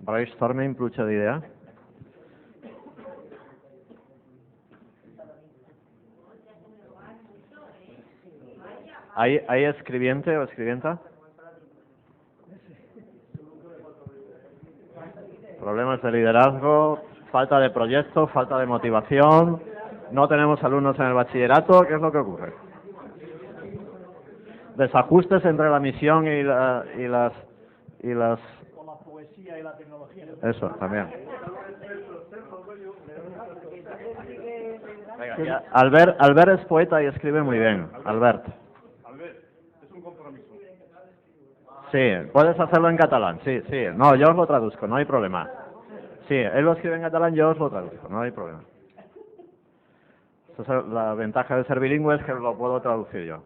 Brainstorming, pluja de ideas. ¿Hay escribiente o escribienta? Problemas de liderazgo, falta de proyecto, falta de motivación, no tenemos alumnos en el bachillerato, ¿qué es lo que ocurre? Desajustes entre la misión y las... Con la poesía y la tecnología. Eso, también. Venga, Albert es poeta y escribe muy bien, Albert. Es un compromiso. Sí, puedes hacerlo en catalán, sí. No, yo os lo traduzco, no hay problema. Sí, él lo escribe en catalán, yo os lo traduzco, no hay problema. Esa es la ventaja de ser bilingüe, es que lo puedo traducir yo.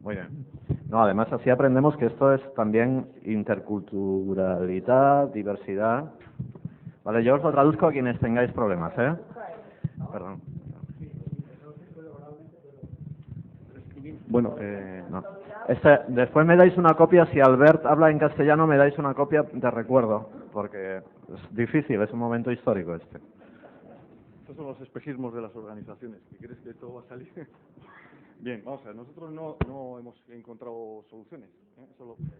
Muy bien. No, además así aprendemos que esto es también interculturalidad, diversidad. Vale, yo os lo traduzco a quienes tengáis problemas, ¿eh? Perdón. Bueno, no. Después me dais una copia, si Albert habla en castellano, me dais una copia de recuerdo, porque es difícil, es un momento histórico este. Estos son los espejismos de las organizaciones. ¿Qué crees que todo va a salir? Bien, vamos a ver, nosotros no hemos encontrado soluciones.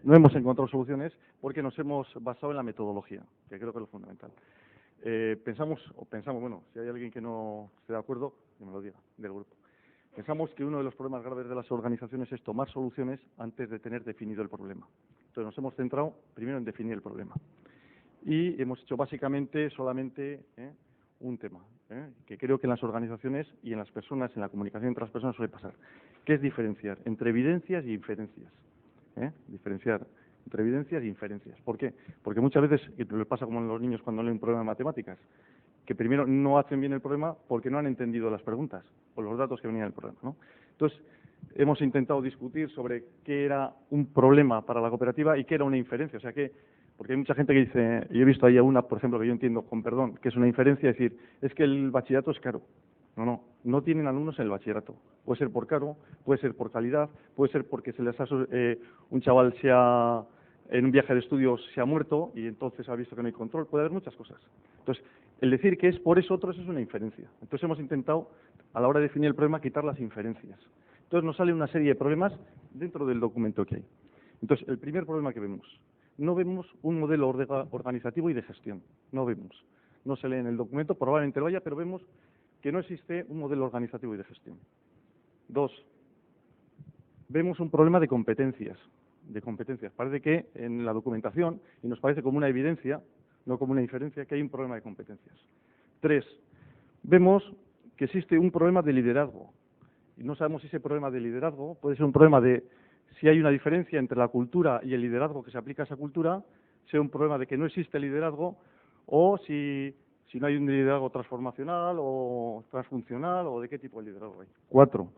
No hemos encontrado soluciones porque nos hemos basado en la metodología, que creo que es lo fundamental. Pensamos, bueno, si hay alguien que no esté de acuerdo, que me lo diga, del grupo. Pensamos que uno de los problemas graves de las organizaciones es tomar soluciones antes de tener definido el problema. Entonces nos hemos centrado primero en definir el problema. Y hemos hecho básicamente solamente un tema, que creo que en las organizaciones y en las personas, en la comunicación entre las personas suele pasar, que es diferenciar entre evidencias y inferencias. Diferenciar entre evidencias y inferencias. ¿Por qué? Porque muchas veces, y les pasa como a los niños cuando leen un problema de matemáticas, que primero no hacen bien el problema porque no han entendido las preguntas o los datos que venían del problema, ¿no? Entonces, hemos intentado discutir sobre qué era un problema para la cooperativa y qué era una inferencia. O sea, porque hay mucha gente que dice, y he visto ahí a una, por ejemplo, que yo entiendo, con perdón, que es una inferencia, es decir, es que el bachillerato es caro. No tienen alumnos en el bachillerato. Puede ser por caro, puede ser por calidad, puede ser porque un chaval en un viaje de estudios se ha muerto y entonces ha visto que no hay control. Puede haber muchas cosas. Entonces, el decir que es por eso otro, eso es una inferencia. Entonces hemos intentado, a la hora de definir el problema, quitar las inferencias. Entonces nos sale una serie de problemas dentro del documento que hay. Entonces, el primer problema que vemos, no vemos un modelo organizativo y de gestión. No vemos. No se lee en el documento, probablemente lo haya, pero vemos que no existe un modelo organizativo y de gestión. 2, vemos un problema de competencias. Parece que en la documentación, y nos parece como una evidencia, no como una inferencia, que hay un problema de competencias. 3, vemos que existe un problema de liderazgo. Y no sabemos si ese problema de liderazgo puede ser un problema de si hay una diferencia entre la cultura y el liderazgo que se aplica a esa cultura, sea un problema de que no existe liderazgo, o si no hay un liderazgo transformacional o transfuncional, o de qué tipo de liderazgo hay. 4,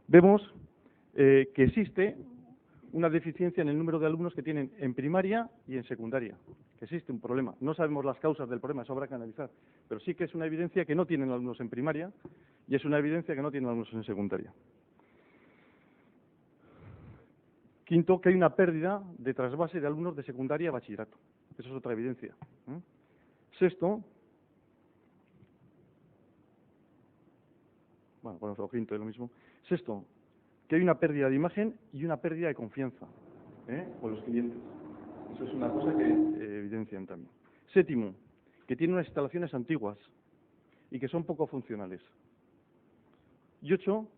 vemos que existe una deficiencia en el número de alumnos que tienen en primaria y en secundaria, que existe un problema. No sabemos las causas del problema, eso habrá que analizar, pero sí que es una evidencia que no tienen alumnos en primaria y es una evidencia que no tienen alumnos en secundaria. 5, que hay una pérdida de trasvase de alumnos de secundaria a bachillerato. Eso es otra evidencia. 6, bueno, ponemos lo 5 es lo mismo. 6, que hay una pérdida de imagen y una pérdida de confianza con los clientes. Eso es una cosa que evidencian también. 7, que tiene unas instalaciones antiguas y que son poco funcionales. Y 8,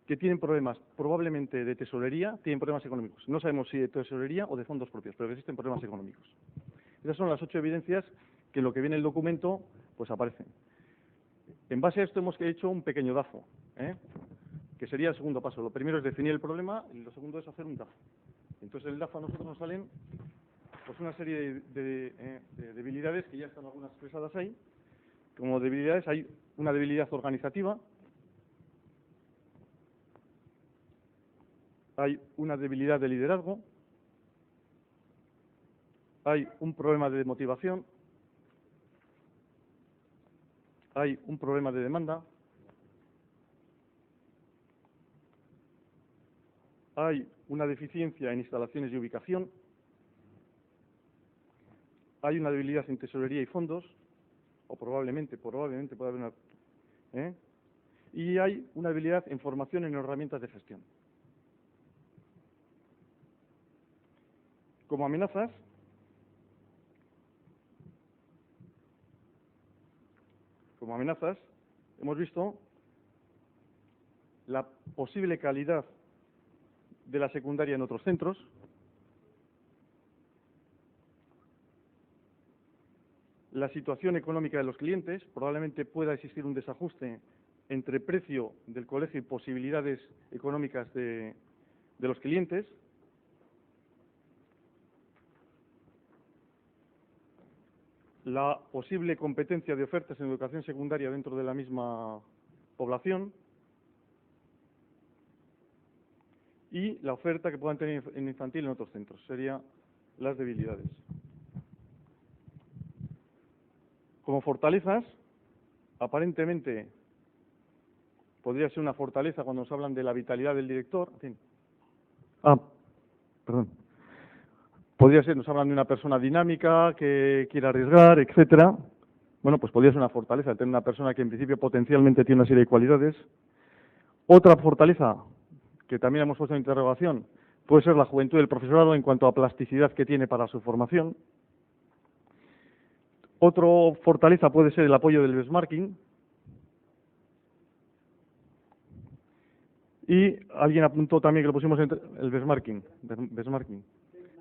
que tienen problemas probablemente de tesorería, tienen problemas económicos. No sabemos si de tesorería o de fondos propios, pero existen problemas económicos. Esas son las 8 evidencias que en lo que viene el documento pues aparecen. En base a esto hemos hecho un pequeño DAFO, que sería el segundo paso. Lo primero es definir el problema y lo segundo es hacer un DAFO. Entonces en el DAFO a nosotros nos salen pues una serie de debilidades que ya están algunas expresadas ahí. Como debilidades hay una debilidad organizativa, hay una debilidad de liderazgo, hay un problema de motivación, hay un problema de demanda, hay una deficiencia en instalaciones y ubicación, hay una debilidad en tesorería y fondos, o probablemente puede haber una... y hay una debilidad en formación en herramientas de gestión. Como amenazas, hemos visto la posible calidad de la secundaria en otros centros, la situación económica de los clientes, probablemente pueda existir un desajuste entre precio del colegio y posibilidades económicas de los clientes, la posible competencia de ofertas en educación secundaria dentro de la misma población y la oferta que puedan tener en infantil en otros centros. Serían las debilidades. Como fortalezas, aparentemente podría ser una fortaleza cuando nos hablan de la vitalidad del director. En fin. Podría ser, nos hablan de una persona dinámica, que quiere arriesgar, etcétera. Bueno, pues podría ser una fortaleza, tener una persona que en principio potencialmente tiene una serie de cualidades. Otra fortaleza, que también hemos puesto en interrogación, puede ser la juventud del profesorado en cuanto a plasticidad que tiene para su formación. Otra fortaleza puede ser el apoyo del benchmarking. Y alguien apuntó también que lo pusimos entre el benchmarking.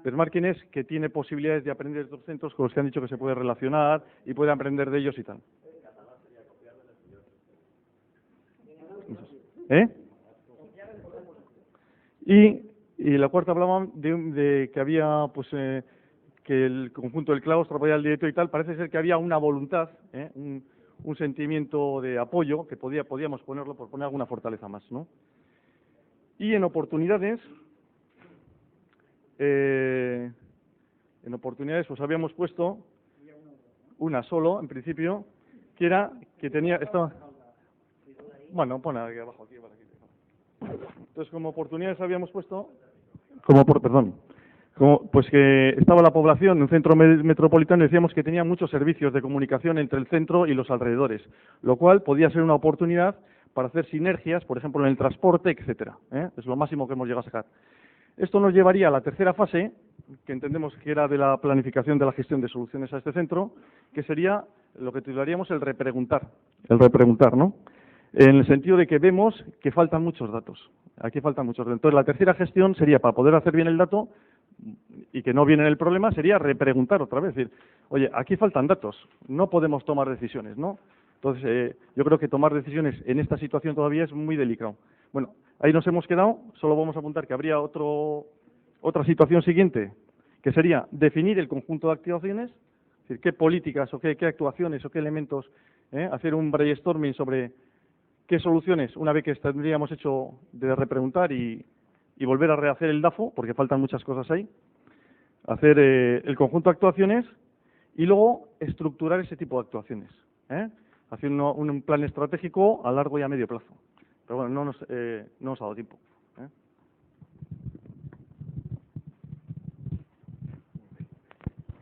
Benchmarking es que tiene posibilidades de aprender de otros centros con los que han dicho que se puede relacionar y puede aprender de ellos y tal. Y la cuarta hablaban de que había pues que el conjunto del claustro apoyaba al director y tal. Parece ser que había una voluntad, un sentimiento de apoyo que podíamos ponerlo por poner alguna fortaleza más, ¿no? Y en oportunidades, pues habíamos puesto una solo, en principio, que era que tenía, estaba, bueno, pon aquí abajo, aquí, para aquí. Entonces, como oportunidades habíamos puesto, pues que estaba la población en un centro metropolitano, decíamos que tenía muchos servicios de comunicación entre el centro y los alrededores, lo cual podía ser una oportunidad para hacer sinergias, por ejemplo, en el transporte, etcétera. Es lo máximo que hemos llegado a sacar. Esto nos llevaría a la tercera fase, que entendemos que era de la planificación de la gestión de soluciones a este centro, que sería lo que titularíamos el repreguntar. El repreguntar, ¿no? En el sentido de que vemos que faltan muchos datos. Aquí faltan muchos datos. Entonces, la tercera gestión sería, para poder hacer bien el dato y que no viene el problema, sería repreguntar otra vez. Es decir, oye, aquí faltan datos, no podemos tomar decisiones, ¿no? Entonces, yo creo que tomar decisiones en esta situación todavía es muy delicado. Bueno, ahí nos hemos quedado, solo vamos a apuntar que habría otra situación siguiente, que sería definir el conjunto de activaciones, es decir, qué políticas o qué actuaciones o qué elementos, hacer un brainstorming sobre qué soluciones, una vez que tendríamos hecho de repreguntar y volver a rehacer el DAFO, porque faltan muchas cosas ahí, hacer el conjunto de actuaciones y luego estructurar ese tipo de actuaciones, hacer un plan estratégico a largo y a medio plazo. Pero bueno, no nos ha dado tiempo.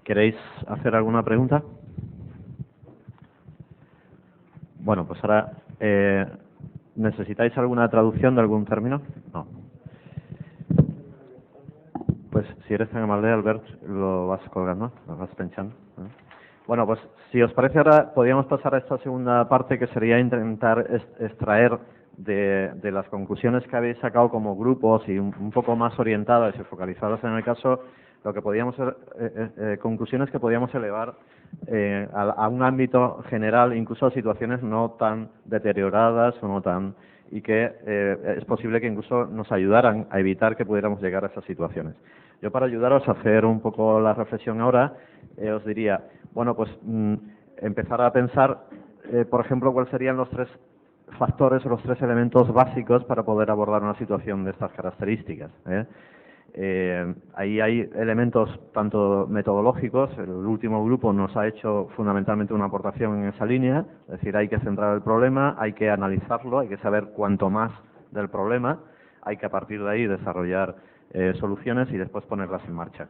¿Queréis hacer alguna pregunta? Bueno, pues ahora, ¿necesitáis alguna traducción de algún término? No. Pues si eres tan amable, Albert, lo vas colgando, lo vas pinchando. Bueno, pues si os parece ahora podríamos pasar a esta segunda parte, que sería intentar extraer de las conclusiones que habéis sacado como grupos y un poco más orientadas y focalizadas en el caso, lo que podíamos conclusiones que podíamos elevar a un ámbito general, incluso a situaciones no tan deterioradas o no tan, y que es posible que incluso nos ayudaran a evitar que pudiéramos llegar a esas situaciones. Yo, para ayudaros a hacer un poco la reflexión ahora, os diría, bueno, pues empezar a pensar, por ejemplo, cuáles serían los tres factores o los tres elementos básicos para poder abordar una situación de estas características. Ahí hay elementos tanto metodológicos, el último grupo nos ha hecho fundamentalmente una aportación en esa línea, es decir, hay que centrar el problema, hay que analizarlo, hay que saber cuanto más del problema, hay que a partir de ahí desarrollar soluciones y después ponerlas en marcha.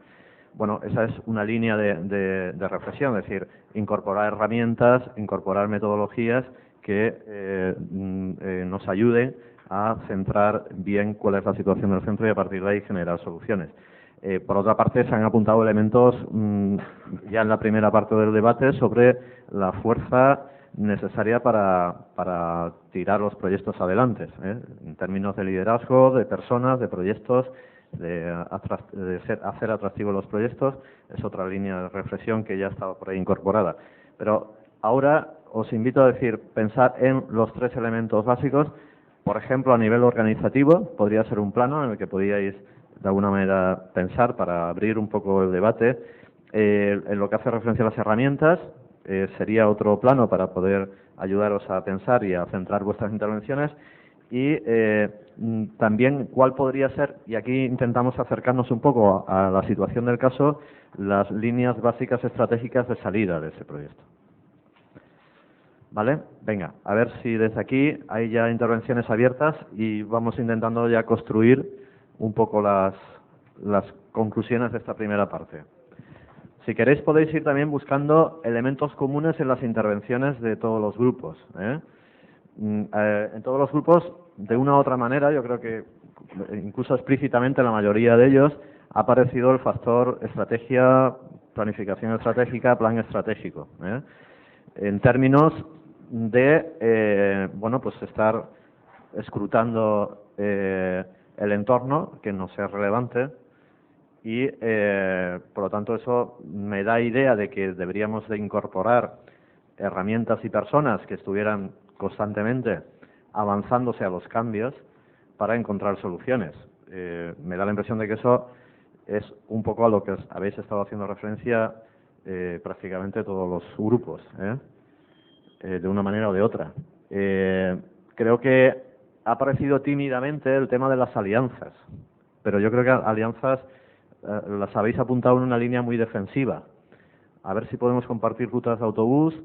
Bueno, esa es una línea de reflexión, es decir, incorporar herramientas, incorporar metodologías que nos ayuden a centrar bien cuál es la situación del centro y a partir de ahí generar soluciones. Por otra parte, se han apuntado elementos ya en la primera parte del debate sobre la fuerza necesaria para tirar los proyectos adelante, en términos de liderazgo, de personas, de proyectos, de hacer atractivos los proyectos. Es otra línea de reflexión que ya estaba por ahí incorporada. Pero ahora os invito a pensar en los tres elementos básicos. Por ejemplo, a nivel organizativo, podría ser un plano en el que podíais de alguna manera pensar para abrir un poco el debate. En lo que hace referencia a las herramientas, sería otro plano para poder ayudaros a pensar y a centrar vuestras intervenciones. Y también cuál podría ser, y aquí intentamos acercarnos un poco a la situación del caso, las líneas básicas estratégicas de salida de ese proyecto. ¿Vale? Venga, a ver si desde aquí hay ya intervenciones abiertas y vamos intentando ya construir un poco las conclusiones de esta primera parte. Si queréis podéis ir también buscando elementos comunes en las intervenciones de todos los grupos. En todos los grupos, de una u otra manera, yo creo que incluso explícitamente en la mayoría de ellos, ha aparecido el factor estrategia, planificación estratégica, plan estratégico. En términos de, bueno, pues estar escrutando el entorno, que nos es relevante, y por lo tanto eso me da idea de que deberíamos de incorporar herramientas y personas que estuvieran constantemente avanzándose a los cambios para encontrar soluciones. Me da la impresión de que eso es un poco a lo que habéis estado haciendo referencia prácticamente todos los grupos, de una manera o de otra. Creo que ha aparecido tímidamente el tema de las alianzas, pero yo creo que alianzas las habéis apuntado en una línea muy defensiva. A ver si podemos compartir rutas de autobús,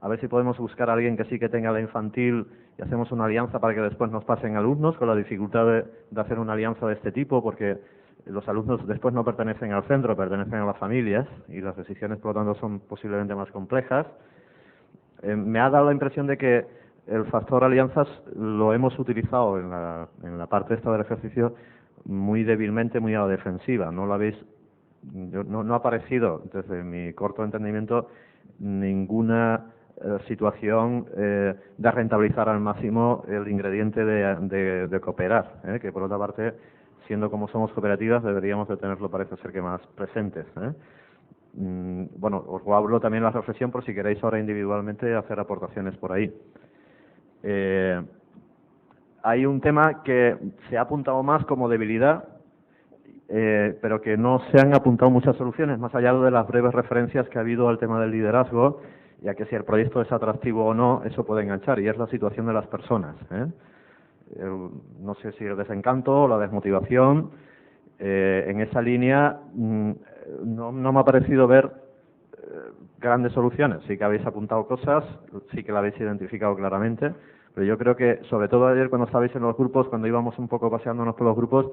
a ver si podemos buscar a alguien que sí que tenga la infantil y hacemos una alianza para que después nos pasen alumnos, con la dificultad de hacer una alianza de este tipo, porque los alumnos después no pertenecen al centro, pertenecen a las familias y las decisiones, por lo tanto, son posiblemente más complejas. Me ha dado la impresión de que el factor alianzas lo hemos utilizado en la parte esta del ejercicio muy débilmente, muy a la defensiva. No lo habéis, no ha aparecido, desde mi corto entendimiento, ninguna situación de rentabilizar al máximo el ingrediente de cooperar, que por otra parte, siendo como somos cooperativas, deberíamos de tenerlo, parece ser que más presentes. Bueno, os hablo también la reflexión por si queréis ahora individualmente hacer aportaciones por ahí. Hay un tema que se ha apuntado más como debilidad, pero que no se han apuntado muchas soluciones, más allá de las breves referencias que ha habido al tema del liderazgo, ya que si el proyecto es atractivo o no, eso puede enganchar, y es la situación de las personas. No sé si el desencanto o la desmotivación, en esa línea no me ha parecido ver grandes soluciones. Sí que habéis apuntado cosas, sí que la habéis identificado claramente, pero yo creo que, sobre todo ayer cuando estabais en los grupos, cuando íbamos un poco paseándonos por los grupos,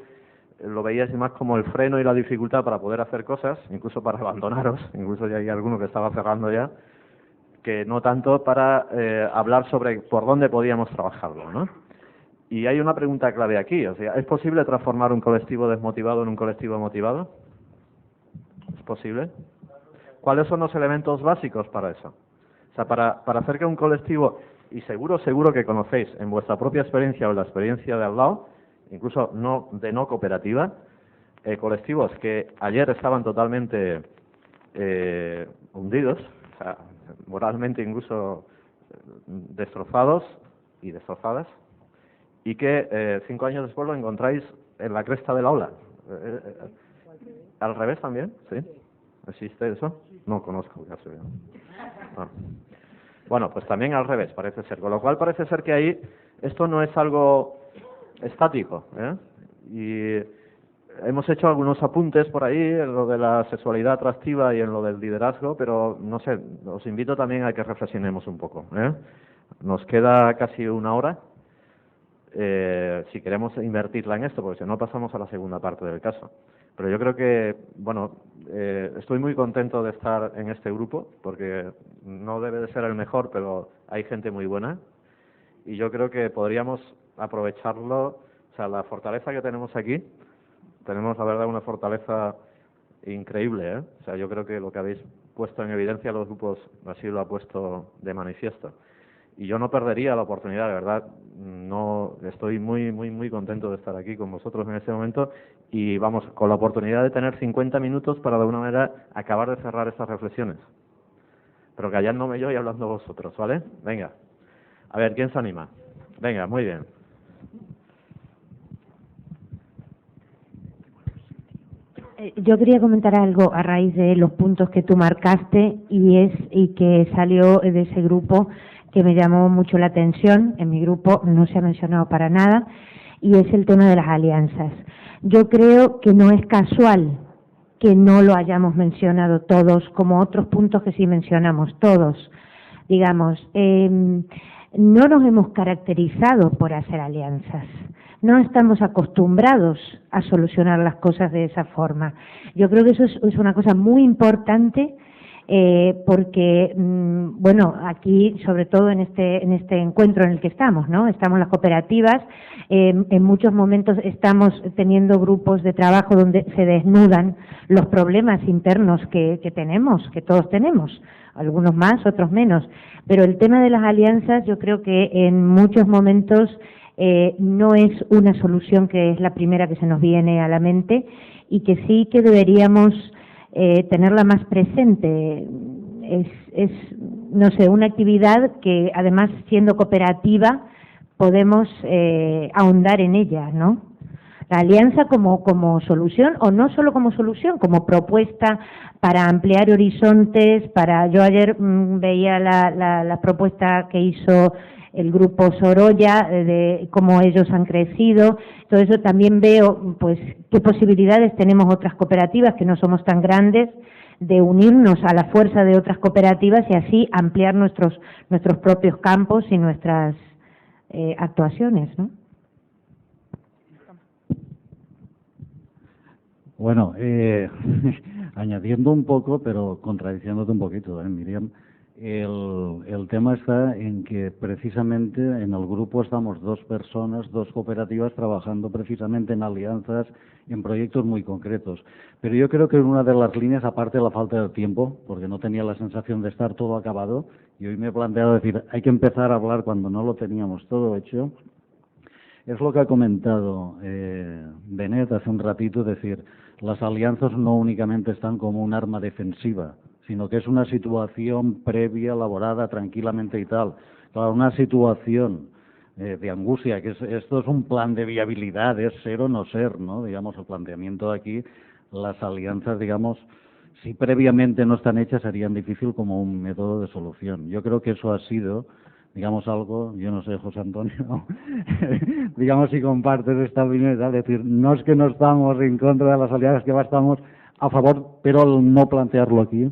lo veíais más como el freno y la dificultad para poder hacer cosas, incluso para abandonaros, incluso ya hay alguno que estaba cerrando ya, que no tanto para hablar sobre por dónde podíamos trabajarlo, ¿no? Y hay una pregunta clave aquí, o sea, ¿es posible transformar un colectivo desmotivado en un colectivo motivado? ¿Es posible? ¿Cuáles son los elementos básicos para eso? O sea, para hacer que un colectivo, y seguro que conocéis en vuestra propia experiencia o en la experiencia de al lado, incluso no cooperativa, colectivos que ayer estaban totalmente hundidos, o sea, moralmente incluso destrozados y destrozadas, y que 5 años después lo encontráis en la cresta de la ola. ¿Al revés también? ¿Sí? ¿Existe eso? No conozco, ya se ve. Ah. Bueno, pues también al revés parece ser, con lo cual parece ser que ahí esto no es algo estático, y hemos hecho algunos apuntes por ahí en lo de la sexualidad atractiva y en lo del liderazgo, pero no sé, os invito también a que reflexionemos un poco. Nos queda casi 1 hora, si queremos invertirla en esto, porque si no pasamos a la segunda parte del caso. Pero yo creo que, bueno, estoy muy contento de estar en este grupo, porque no debe de ser el mejor, pero hay gente muy buena, y yo creo que podríamos aprovecharlo, o sea, la fortaleza que tenemos aquí, tenemos la verdad una fortaleza increíble, O sea, yo creo que lo que habéis puesto en evidencia los grupos así lo ha puesto de manifiesto. Y yo no perdería la oportunidad, de verdad, no estoy muy contento de estar aquí con vosotros en este momento, y vamos, con la oportunidad de tener 50 minutos para de alguna manera acabar de cerrar estas reflexiones. Pero callándome yo y hablando vosotros, ¿vale? Venga. A ver, ¿quién se anima? Venga, muy bien. Yo quería comentar algo a raíz de los puntos que tú marcaste y que salió de ese grupo que me llamó mucho la atención. En mi grupo no se ha mencionado para nada, y es el tema de las alianzas. Yo creo que no es casual que no lo hayamos mencionado todos, como otros puntos que sí mencionamos todos. Digamos, no nos hemos caracterizado por hacer alianzas. No estamos acostumbrados a solucionar las cosas de esa forma. Yo creo que eso es una cosa muy importante, porque, bueno, aquí, sobre todo en este encuentro en el que estamos, ¿no? Estamos las cooperativas, en muchos momentos estamos teniendo grupos de trabajo donde se desnudan los problemas internos que tenemos, que todos tenemos, algunos más, otros menos. Pero el tema de las alianzas, yo creo que en muchos momentos no es una solución que es la primera que se nos viene a la mente, y que sí que deberíamos tenerla más presente. Es, no sé, una actividad que además, siendo cooperativa, podemos ahondar en ella, ¿no? La alianza como solución, o no solo como solución, como propuesta para ampliar horizontes. Yo ayer veía la propuesta que hizo el grupo Sorolla, de cómo ellos han crecido. Todo eso también veo, pues, qué posibilidades tenemos otras cooperativas que no somos tan grandes de unirnos a la fuerza de otras cooperativas y así ampliar nuestros propios campos y nuestras actuaciones, ¿no? Bueno, añadiendo un poco, pero contradiciéndote un poquito, Miriam, el tema está en que precisamente en el grupo estamos dos personas, dos cooperativas trabajando precisamente en alianzas, en proyectos muy concretos. Pero yo creo que en una de las líneas, aparte de la falta de tiempo, porque no tenía la sensación de estar todo acabado, y hoy me he planteado decir, hay que empezar a hablar cuando no lo teníamos todo hecho, es lo que ha comentado Benet hace un ratito, es decir, las alianzas no únicamente están como un arma defensiva, sino que es una situación previa, elaborada tranquilamente y tal. Claro, una situación de angustia, que esto es un plan de viabilidad, es ser o no ser, ¿no? Digamos, el planteamiento de aquí, las alianzas, digamos, si previamente no están hechas, serían difícil como un método de solución. Yo creo que eso ha sido, digamos, algo, yo no sé, José Antonio, digamos, si compartes esta opinión, es decir, no es que no estamos en contra de las alianzas, que estamos a favor, pero al no plantearlo aquí.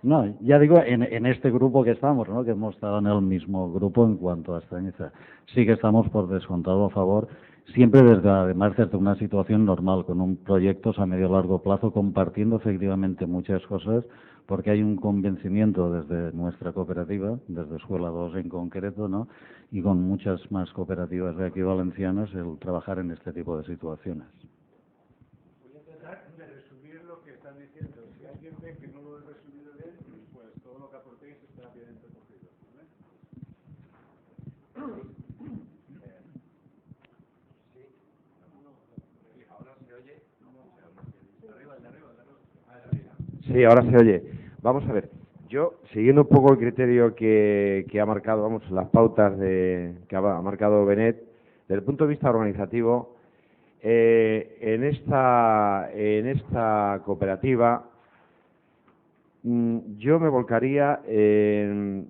No, ya digo, en este grupo que estamos, ¿no? Que hemos estado en el mismo grupo en cuanto a extrañeza. Sí que estamos por descontado a favor, siempre además desde una situación normal, con un proyectos a medio largo plazo, compartiendo efectivamente muchas cosas, porque hay un convencimiento desde nuestra cooperativa, desde Escuela 2 en concreto, ¿no? Y con muchas más cooperativas de aquí valencianas, el trabajar en este tipo de situaciones. Voy a tratar de resumir lo que están diciendo. Si alguien ve que no lo he resumido bien, pues todo lo que aportéis está bien recogido, ¿vale? Sí, ahora se oye. Vamos a ver. Yo, siguiendo un poco el criterio que ha marcado, vamos, las pautas que ha marcado Benet, desde el punto de vista organizativo, en esta cooperativa, yo me volcaría en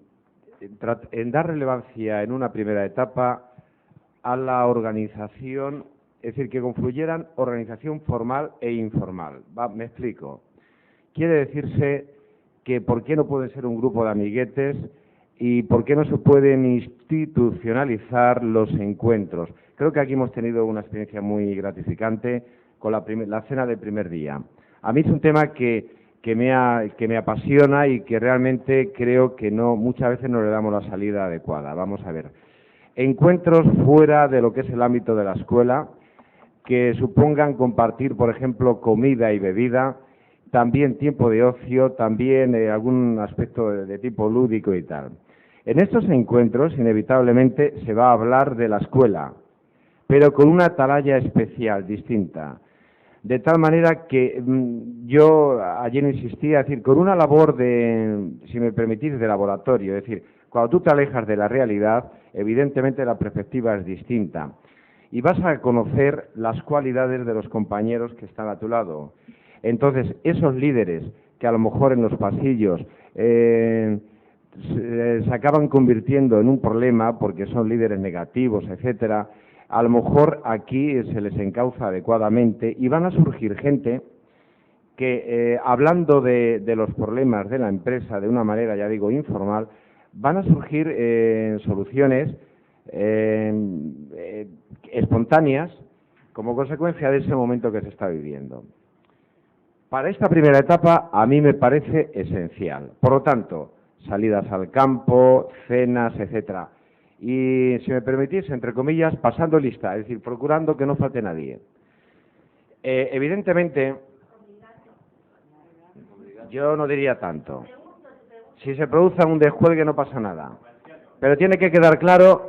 dar relevancia en una primera etapa a la organización, es decir, que confluyeran organización formal e informal. Me explico. Quiere decirse que por qué no pueden ser un grupo de amiguetes y por qué no se pueden institucionalizar los encuentros. Creo que aquí hemos tenido una experiencia muy gratificante con la cena del primer día. A mí es un tema que me apasiona y que realmente creo que muchas veces no le damos la salida adecuada. Vamos a ver. Encuentros fuera de lo que es el ámbito de la escuela, que supongan compartir, por ejemplo, comida y bebida, también tiempo de ocio, también algún aspecto de tipo lúdico y tal. En estos encuentros, inevitablemente, se va a hablar de la escuela, pero con una atalaya especial, distinta. De tal manera que yo ayer insistía, es decir, con una labor si me permitís, de laboratorio, es decir, cuando tú te alejas de la realidad, evidentemente la perspectiva es distinta. Y vas a conocer las cualidades de los compañeros que están a tu lado. Entonces, esos líderes que a lo mejor en los pasillos se acaban convirtiendo en un problema porque son líderes negativos, etcétera, a lo mejor aquí se les encauza adecuadamente y van a surgir gente que, hablando de los problemas de la empresa de una manera, ya digo, informal, van a surgir soluciones espontáneas como consecuencia de ese momento que se está viviendo. Para esta primera etapa a mí me parece esencial. Por lo tanto, salidas al campo, cenas, etcétera. Y, si me permitís, entre comillas, pasando lista, es decir, procurando que no falte nadie. Evidentemente, yo no diría tanto. Si se produce un desjuegue no pasa nada. Pero tiene que quedar claro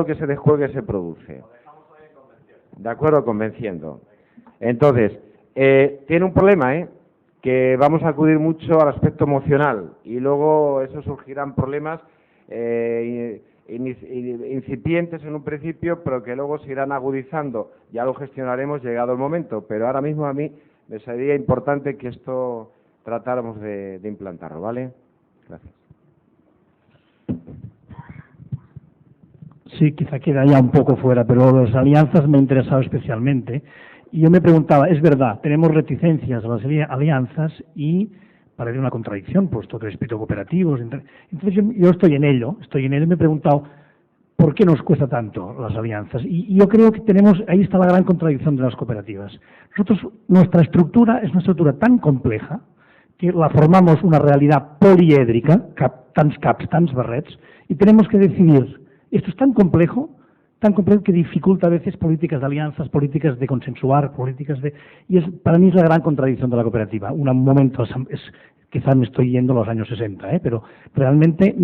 que ese desjuegue se produce. ¿De acuerdo? Convenciendo. Entonces, tiene un problema, que vamos a acudir mucho al aspecto emocional y luego eso surgirán problemas incipientes en un principio, pero que luego se irán agudizando. Ya lo gestionaremos llegado el momento, pero ahora mismo a mí me sería importante que esto tratáramos de implantarlo, ¿vale? Gracias. sí, quizá queda ya un poco fuera, pero las alianzas me ha interesado especialmente. Y yo me preguntaba, es verdad, tenemos reticencias a las alianzas y parece una contradicción, puesto que espíritu cooperativos. Entonces yo estoy en ello y me he preguntado, ¿por qué nos cuesta tanto las alianzas? Y yo creo que tenemos, ahí está la gran contradicción de las cooperativas. Nosotros, nuestra estructura es una estructura tan compleja que la formamos una realidad poliédrica, tants caps, tants barrets, y tenemos que decidir, esto es tan complejo que dificulta a veces políticas de alianzas, políticas de consensuar, y para mí es la gran contradicción de la cooperativa. Un momento, quizás me estoy yendo a los años 60, pero realmente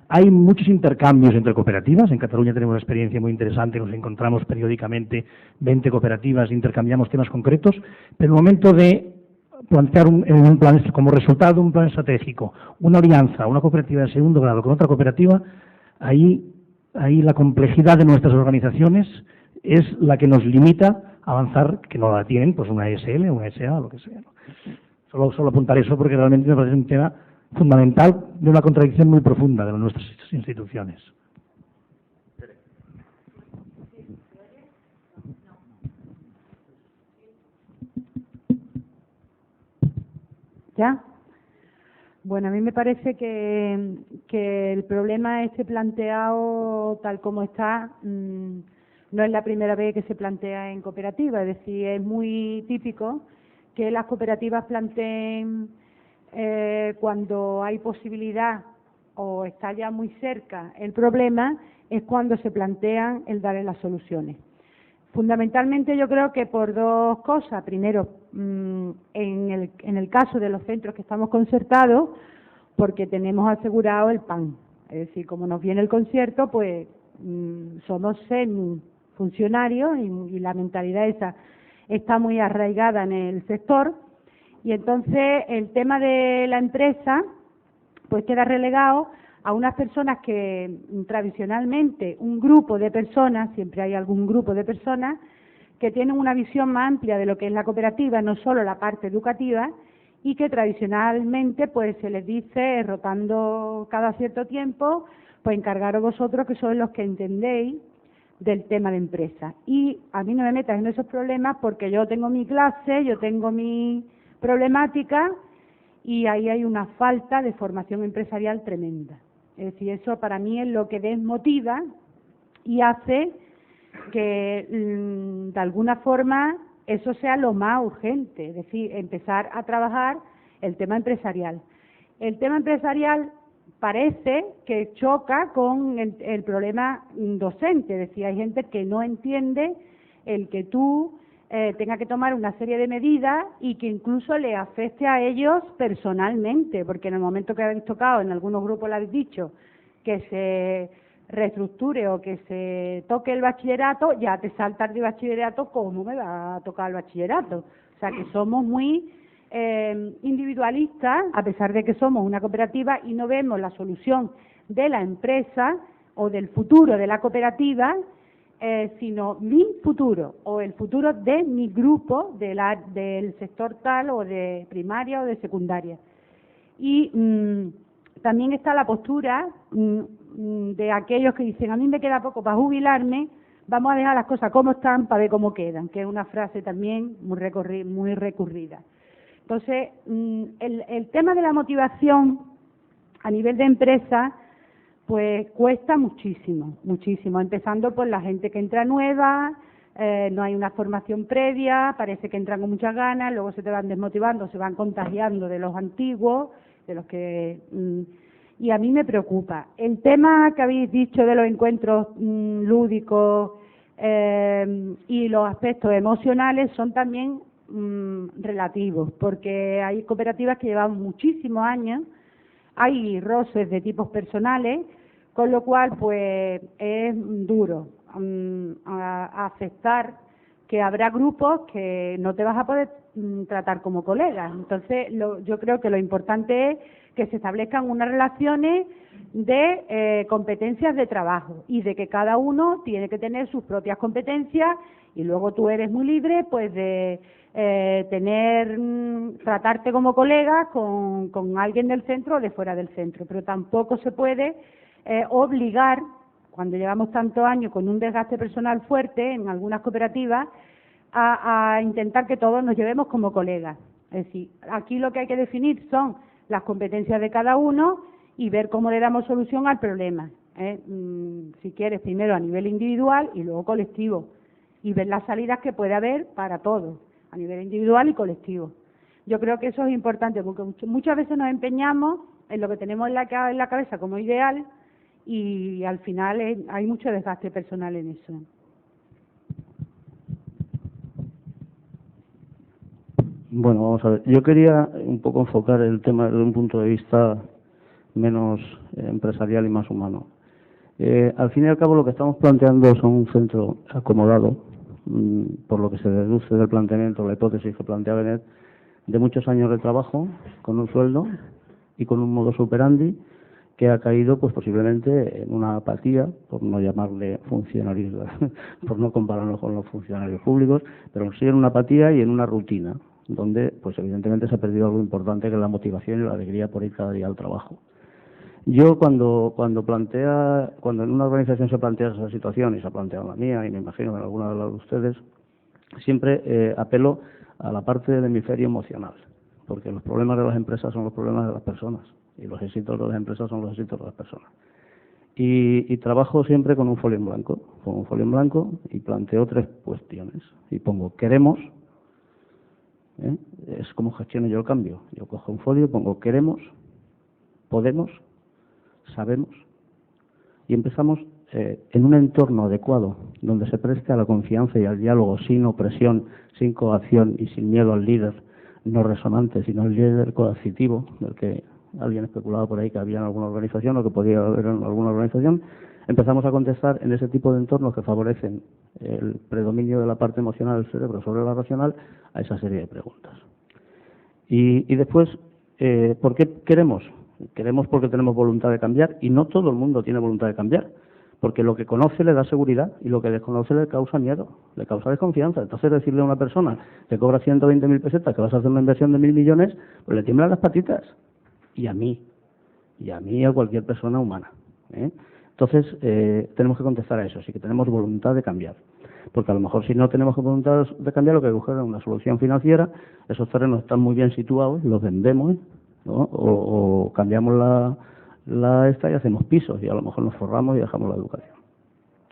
hay muchos intercambios entre cooperativas. En Cataluña tenemos una experiencia muy interesante, nos encontramos periódicamente 20 cooperativas, intercambiamos temas concretos, pero en el momento de plantear un plan, como resultado de un plan estratégico, una alianza, una cooperativa de segundo grado con otra cooperativa, ahí la complejidad de nuestras organizaciones es la que nos limita a avanzar, que no la tienen, pues una ESL, una SA, lo que sea, ¿no? Solo apuntar eso porque realmente me parece un tema fundamental de una contradicción muy profunda de nuestras instituciones. ¿Ya? Bueno, a mí me parece que el problema este planteado tal como está no es la primera vez que se plantea en cooperativa, es decir, es muy típico que las cooperativas planteen cuando hay posibilidad o está ya muy cerca el problema, es cuando se plantean el darle las soluciones. Fundamentalmente yo creo que por dos cosas. Primero, en el caso de los centros que estamos concertados, porque tenemos asegurado el pan. Es decir, como nos viene el concierto, pues somos semi-funcionarios y la mentalidad esa está muy arraigada en el sector. Y entonces el tema de la empresa pues queda relegado a unas personas que tradicionalmente, un grupo de personas, siempre hay algún grupo de personas, que tienen una visión más amplia de lo que es la cooperativa, no solo la parte educativa, y que tradicionalmente pues se les dice, rotando cada cierto tiempo, pues encargaros vosotros que sois los que entendéis del tema de empresa. Y a mí no me metas en esos problemas porque yo tengo mi clase, yo tengo mi problemática y ahí hay una falta de formación empresarial tremenda. Es decir, eso para mí es lo que desmotiva y hace que de alguna forma eso sea lo más urgente, es decir, empezar a trabajar el tema empresarial. El tema empresarial parece que choca con el problema docente, es decir, hay gente que no entiende el que tú tengas que tomar una serie de medidas y que incluso le afecte a ellos personalmente, porque en el momento que habéis tocado, en algunos grupos lo habéis dicho, que se reestructure o que se toque el bachillerato, ya te saltas de bachillerato, ¿cómo me va a tocar el bachillerato? O sea que somos muy individualistas, a pesar de que somos una cooperativa y no vemos la solución de la empresa o del futuro de la cooperativa, sino mi futuro o el futuro de mi grupo del sector tal o de primaria o de secundaria. Y también está la postura de aquellos que dicen, a mí me queda poco para jubilarme, vamos a dejar las cosas como están para ver cómo quedan, que es una frase también muy recurrida. Entonces, el tema de la motivación a nivel de empresa, pues cuesta muchísimo, empezando por la gente que entra nueva, no hay una formación previa, parece que entran con muchas ganas, luego se te van desmotivando, se van contagiando de los antiguos, de los que... y a mí me preocupa. El tema que habéis dicho de los encuentros lúdicos y los aspectos emocionales son también relativos, porque hay cooperativas que llevan muchísimos años, hay roces de tipos personales, con lo cual pues es duro aceptar que habrá grupos que no te vas a poder tratar como colegas. Entonces yo creo que lo importante es que se establezcan unas relaciones de competencias de trabajo y de que cada uno tiene que tener sus propias competencias y luego tú eres muy libre pues de tratarte como colega con alguien del centro o de fuera del centro, pero tampoco se puede obligar cuando llevamos tantos años con un desgaste personal fuerte en algunas cooperativas, a intentar que todos nos llevemos como colegas. Es decir, aquí lo que hay que definir son las competencias de cada uno y ver cómo le damos solución al problema. Si quieres, primero a nivel individual y luego colectivo, y ver las salidas que puede haber para todos, a nivel individual y colectivo. Yo creo que eso es importante, porque muchas veces nos empeñamos en lo que tenemos en la cabeza como ideal y al final hay mucho desgaste personal en eso. Bueno, vamos a ver. Yo quería un poco enfocar el tema desde un punto de vista menos empresarial y más humano. Al fin y al cabo, lo que estamos planteando son un centro acomodado, por lo que se deduce del planteamiento, la hipótesis que plantea Benet, de muchos años de trabajo, con un sueldo y con un modus operandi que ha caído, pues posiblemente en una apatía, por no llamarle funcionarismo, por no compararnos con los funcionarios públicos, pero sí en una apatía y en una rutina, donde, pues evidentemente se ha perdido algo importante, que es la motivación y la alegría por ir cada día al trabajo. Yo cuando en una organización se plantea esa situación, y se ha planteado la mía, y me imagino en alguna de las de ustedes, siempre apelo a la parte del hemisferio emocional, porque los problemas de las empresas son los problemas de las personas, y los éxitos de las empresas son los éxitos de las personas. Y trabajo siempre con un folio en blanco, y planteo 3 cuestiones, y pongo queremos, es como gestiono yo el cambio. Yo cojo un folio, pongo queremos, podemos, sabemos, y empezamos en un entorno adecuado, donde se preste a la confianza y al diálogo, sin opresión, sin coacción y sin miedo al líder no resonante, sino al líder coercitivo, del que alguien especulaba por ahí que había en alguna organización o que podía haber en alguna organización. Empezamos a contestar en ese tipo de entornos que favorecen el predominio de la parte emocional del cerebro sobre la racional a esa serie de preguntas. Y después, ¿por qué queremos? Queremos porque tenemos voluntad de cambiar, y no todo el mundo tiene voluntad de cambiar, porque lo que conoce le da seguridad y lo que desconoce le causa miedo, le causa desconfianza. Entonces decirle a una persona que cobra 120.000 pesetas que vas a hacer una inversión de 1.000 millones, pues le tiemblan las patitas. Y a mí y a cualquier persona humana. Entonces, tenemos que contestar a eso, sí que tenemos voluntad de cambiar. Porque a lo mejor si no tenemos voluntad de cambiar, lo que hay que buscar es una solución financiera. Esos terrenos están muy bien situados, los vendemos, ¿no? O cambiamos la esta y hacemos pisos, y a lo mejor nos forramos y dejamos la educación.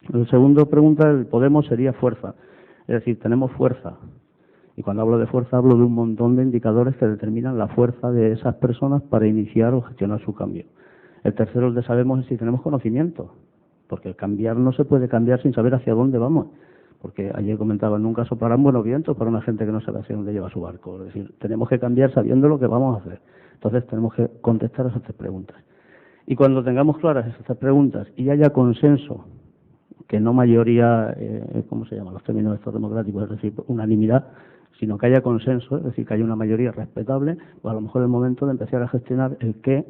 La segunda pregunta, el podemos, sería fuerza. Es decir, tenemos fuerza. Y cuando hablo de fuerza, hablo de un montón de indicadores que determinan la fuerza de esas personas para iniciar o gestionar su cambio. El tercero, el de sabemos, es si tenemos conocimiento, porque el cambiar no se puede cambiar sin saber hacia dónde vamos, porque ayer comentaba, nunca soplarán buenos vientos para una gente que no sabe hacia dónde lleva su barco. Es decir, tenemos que cambiar sabiendo lo que vamos a hacer. Entonces tenemos que contestar esas 3 preguntas. Y cuando tengamos claras esas 3 preguntas y haya consenso, que no mayoría, ¿cómo se llama? Los términos estos democráticos, es decir, unanimidad, sino que haya consenso, es decir, que haya una mayoría respetable, pues a lo mejor es el momento de empezar a gestionar el qué,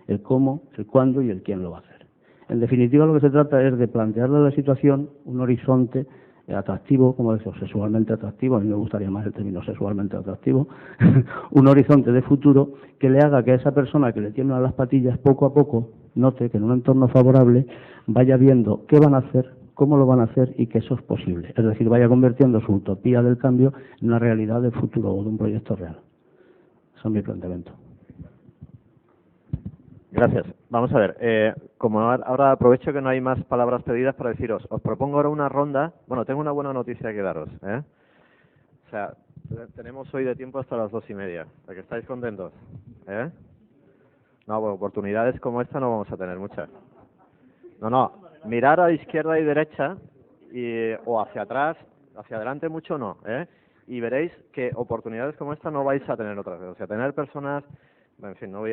el cómo, el cuándo y el quién lo va a hacer. En definitiva, lo que se trata es de plantearle a la situación un horizonte atractivo, como decía, sexualmente atractivo, a mí me gustaría más el término sexualmente atractivo, un horizonte de futuro que le haga que a esa persona que le tiemblan las patillas poco a poco note que en un entorno favorable vaya viendo qué van a hacer, cómo lo van a hacer y que eso es posible. Es decir, vaya convirtiendo su utopía del cambio en una realidad del futuro o de un proyecto real. Ese es mi planteamiento. Gracias. Vamos a ver, como ahora aprovecho que no hay más palabras pedidas para deciros, os propongo ahora una ronda. Bueno, tengo una buena noticia que daros, O sea, tenemos hoy de tiempo hasta las 2:30. ¿A que estáis contentos? No, bueno, oportunidades como esta no vamos a tener muchas. No, mirar a izquierda y derecha, o hacia atrás, hacia adelante mucho no, y veréis que oportunidades como esta no vais a tener otras veces. O sea, tener personas... En fin, no voy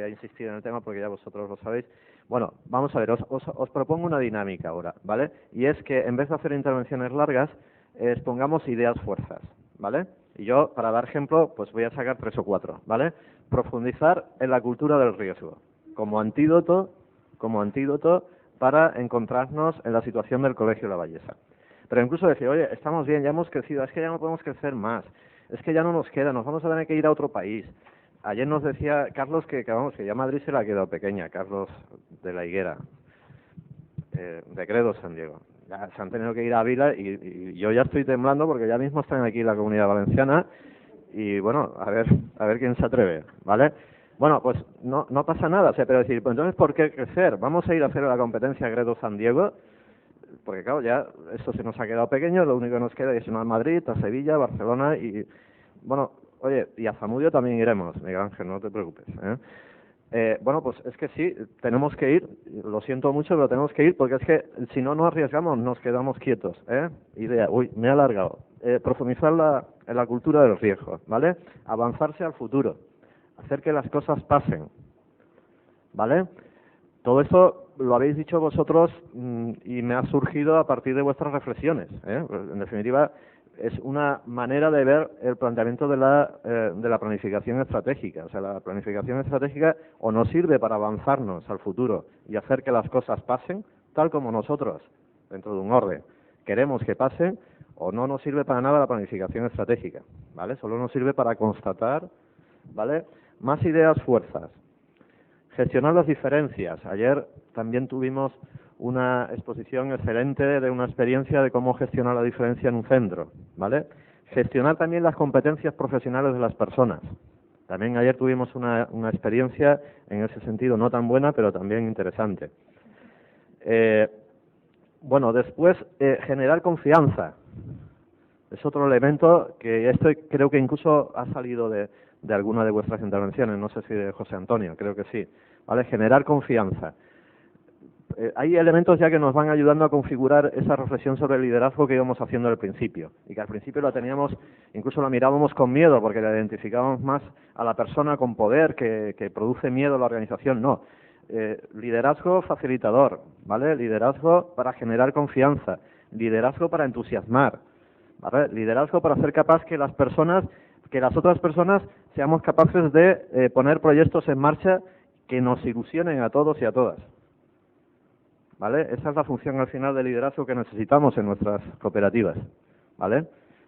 a insistir en el tema porque ya vosotros lo sabéis. Bueno, vamos a ver, os propongo una dinámica ahora, ¿vale? Y es que en vez de hacer intervenciones largas, expongamos ideas fuerzas, ¿vale? Y yo, para dar ejemplo, pues voy a sacar 3 o 4, ¿vale? Profundizar en la cultura del riesgo, como antídoto para encontrarnos en la situación del Colegio La Ballesa. Pero incluso decir, oye, estamos bien, ya hemos crecido, es que ya no podemos crecer más, es que ya no nos queda, nos vamos a tener que ir a otro país. Ayer nos decía Carlos que ya Madrid se la ha quedado pequeña, Carlos de la Higuera. de Credo San Diego. Ya se han tenido que ir a Ávila y yo ya estoy temblando porque ya mismo están aquí en la Comunidad Valenciana y bueno, a ver quién se atreve, ¿vale? Bueno, pues no pasa nada, o sea, pero decir, pues entonces, ¿por qué crecer? Vamos a ir a hacer la competencia Gredo San Diego, porque claro, ya esto se nos ha quedado pequeño, lo único que nos queda es ir a Madrid, a Sevilla, Barcelona y, bueno, oye, y a Zamudio también iremos, Miguel Ángel, no te preocupes, bueno, pues es que sí, tenemos que ir, lo siento mucho, pero tenemos que ir porque es que si no nos arriesgamos, nos quedamos quietos, Idea, me he alargado. Profundizar en la cultura del riesgo, ¿vale? Avanzarse al futuro, hacer que las cosas pasen, ¿vale? Todo esto lo habéis dicho vosotros y me ha surgido a partir de vuestras reflexiones, En definitiva, es una manera de ver el planteamiento de la planificación estratégica. O sea, la planificación estratégica o nos sirve para avanzarnos al futuro y hacer que las cosas pasen, tal como nosotros, dentro de un orden, queremos que pasen, o no nos sirve para nada la planificación estratégica, ¿vale? Solo nos sirve para constatar, ¿vale? Más ideas, fuerzas. Gestionar las diferencias. Ayer también tuvimos una exposición excelente de una experiencia de cómo gestionar la diferencia en un centro, ¿vale? Gestionar también las competencias profesionales de las personas. También ayer tuvimos una experiencia en ese sentido no tan buena, pero también interesante. Bueno, después, generar confianza. Es otro elemento que creo que incluso ha salido de alguna de vuestras intervenciones, no sé si de José Antonio, creo que sí, ¿vale? Generar confianza. Hay elementos ya que nos van ayudando a configurar esa reflexión sobre el liderazgo que íbamos haciendo al principio, y que al principio la teníamos, incluso la mirábamos con miedo, porque la identificábamos más a la persona con poder que produce miedo a la organización. No, liderazgo facilitador, ¿vale? Liderazgo para generar confianza, liderazgo para entusiasmar, ¿vale? Liderazgo para ser capaz que las otras personas seamos capaces de poner proyectos en marcha que nos ilusionen a todos y a todas, ¿vale? Esa es la función al final del liderazgo que necesitamos en nuestras cooperativas, ¿vale?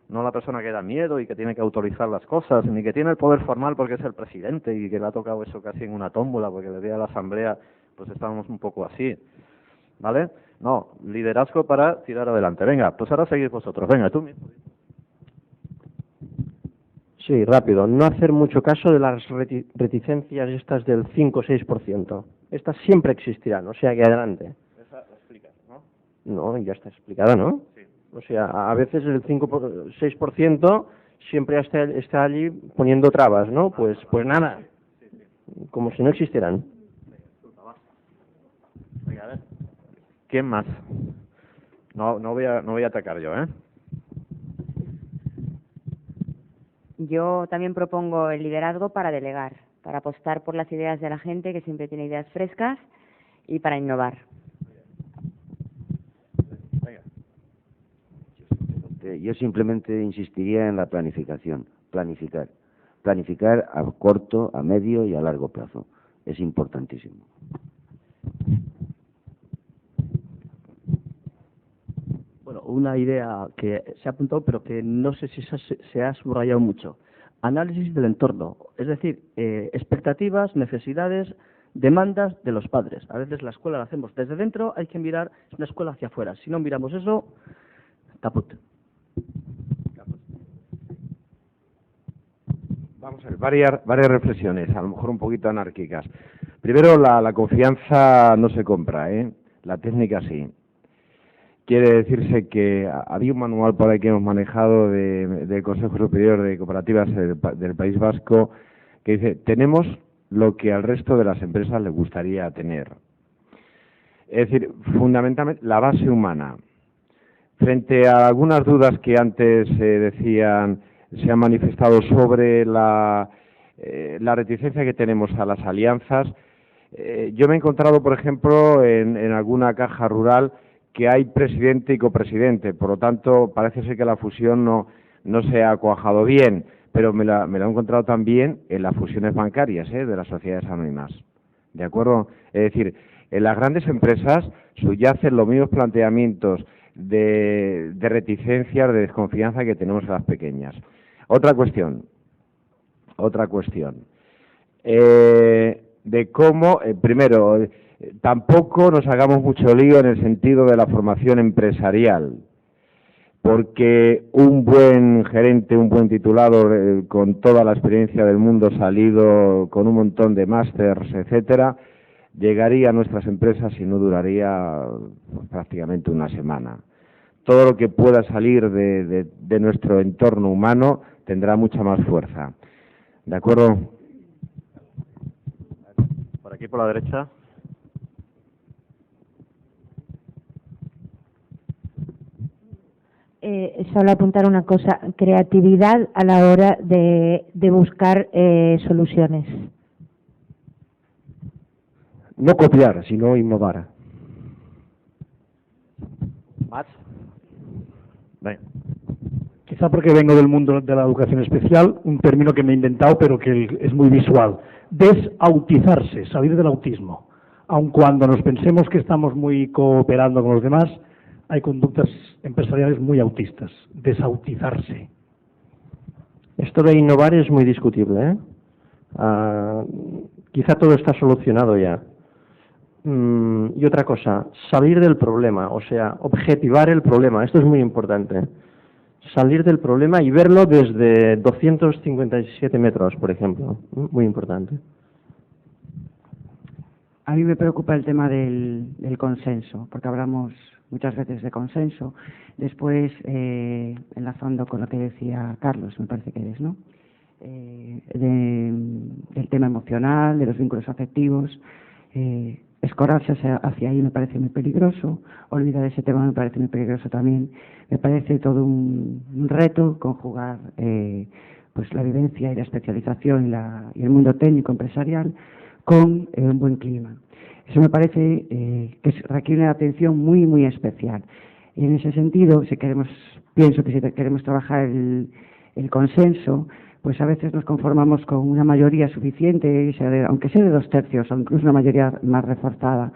No la persona que da miedo y que tiene que autorizar las cosas, ni que tiene el poder formal porque es el presidente y que le ha tocado eso casi en una tómbola porque le día de la asamblea pues estábamos un poco así, ¿vale? No, liderazgo para tirar adelante. Venga, pues ahora seguid vosotros. Venga, tú mismo. Sí, rápido. No hacer mucho caso de las reticencias estas del 5 o 6%. Estas siempre existirán, o sea que adelante. Esa la explicas, ¿no? No, ya está explicada, ¿no? Sí. O sea, a veces el 5 o 6% siempre está allí poniendo trabas, ¿no? Pues nada, como si no existieran. Venga, a ver. ¿Quién más? No voy a atacar yo, Yo también propongo el liderazgo para delegar, para apostar por las ideas de la gente que siempre tiene ideas frescas y para innovar. Yo simplemente insistiría en la planificación, planificar a corto, a medio y a largo plazo. Es importantísimo. Bueno, una idea que se ha apuntado, pero que no sé si se ha subrayado mucho. Análisis del entorno, es decir, expectativas, necesidades, demandas de los padres. A veces la escuela la hacemos desde dentro, hay que mirar una escuela hacia afuera. Si no miramos eso, caput. Vamos a ver, varias reflexiones, a lo mejor un poquito anárquicas. Primero, la confianza no se compra, la técnica sí. Quiere decirse que había un manual por ahí que hemos manejado del Consejo Superior de Cooperativas del País Vasco que dice, tenemos lo que al resto de las empresas les gustaría tener. Es decir, fundamentalmente la base humana. Frente a algunas dudas que antes se han manifestado sobre la reticencia que tenemos a las alianzas, yo me he encontrado, por ejemplo, en alguna caja rural que hay presidente y copresidente, por lo tanto parece ser que la fusión no se ha cuajado bien, pero me la he encontrado también en las fusiones bancarias de las sociedades anónimas, ¿de acuerdo? Es decir, en las grandes empresas subyacen los mismos planteamientos de reticencias, de desconfianza que tenemos en las pequeñas. Otra cuestión. de cómo, primero, tampoco nos hagamos mucho lío en el sentido de la formación empresarial, porque un buen gerente, un buen titulado, con toda la experiencia del mundo, salido con un montón de másters, etcétera, llegaría a nuestras empresas y no duraría pues, prácticamente una semana. Todo lo que pueda salir de nuestro entorno humano tendrá mucha más fuerza. ¿De acuerdo? Por aquí, por la derecha. Solo apuntar una cosa, creatividad a la hora de buscar soluciones. No copiar, sino innovar. Max. Venga. Quizá porque vengo del mundo de la educación especial, un término que me he inventado pero que es muy visual. Desautizarse, salir del autismo. Aun cuando nos pensemos que estamos muy cooperando con los demás, hay conductas empresariales muy autistas. Desautizarse. Esto de innovar es muy discutible, ¿eh? Quizá todo está solucionado ya. Y otra cosa, salir del problema, o sea, objetivar el problema. Esto es muy importante. Salir del problema y verlo desde 257 metros, por ejemplo. Muy importante. A mí me preocupa el tema del consenso, porque hablamos muchas veces de consenso. Después, enlazando con lo que decía Carlos, me parece que eres, ¿no? Del tema emocional, de los vínculos afectivos. Escorarse hacia ahí me parece muy peligroso. Olvidar ese tema me parece muy peligroso también. Me parece todo un reto conjugar pues la vivencia y la especialización y el mundo técnico empresarial con un buen clima. Eso me parece que requiere una atención muy, muy especial. Y en ese sentido, pienso que si queremos trabajar el consenso, pues a veces nos conformamos con una mayoría suficiente, aunque sea de 2/3, o incluso una mayoría más reforzada.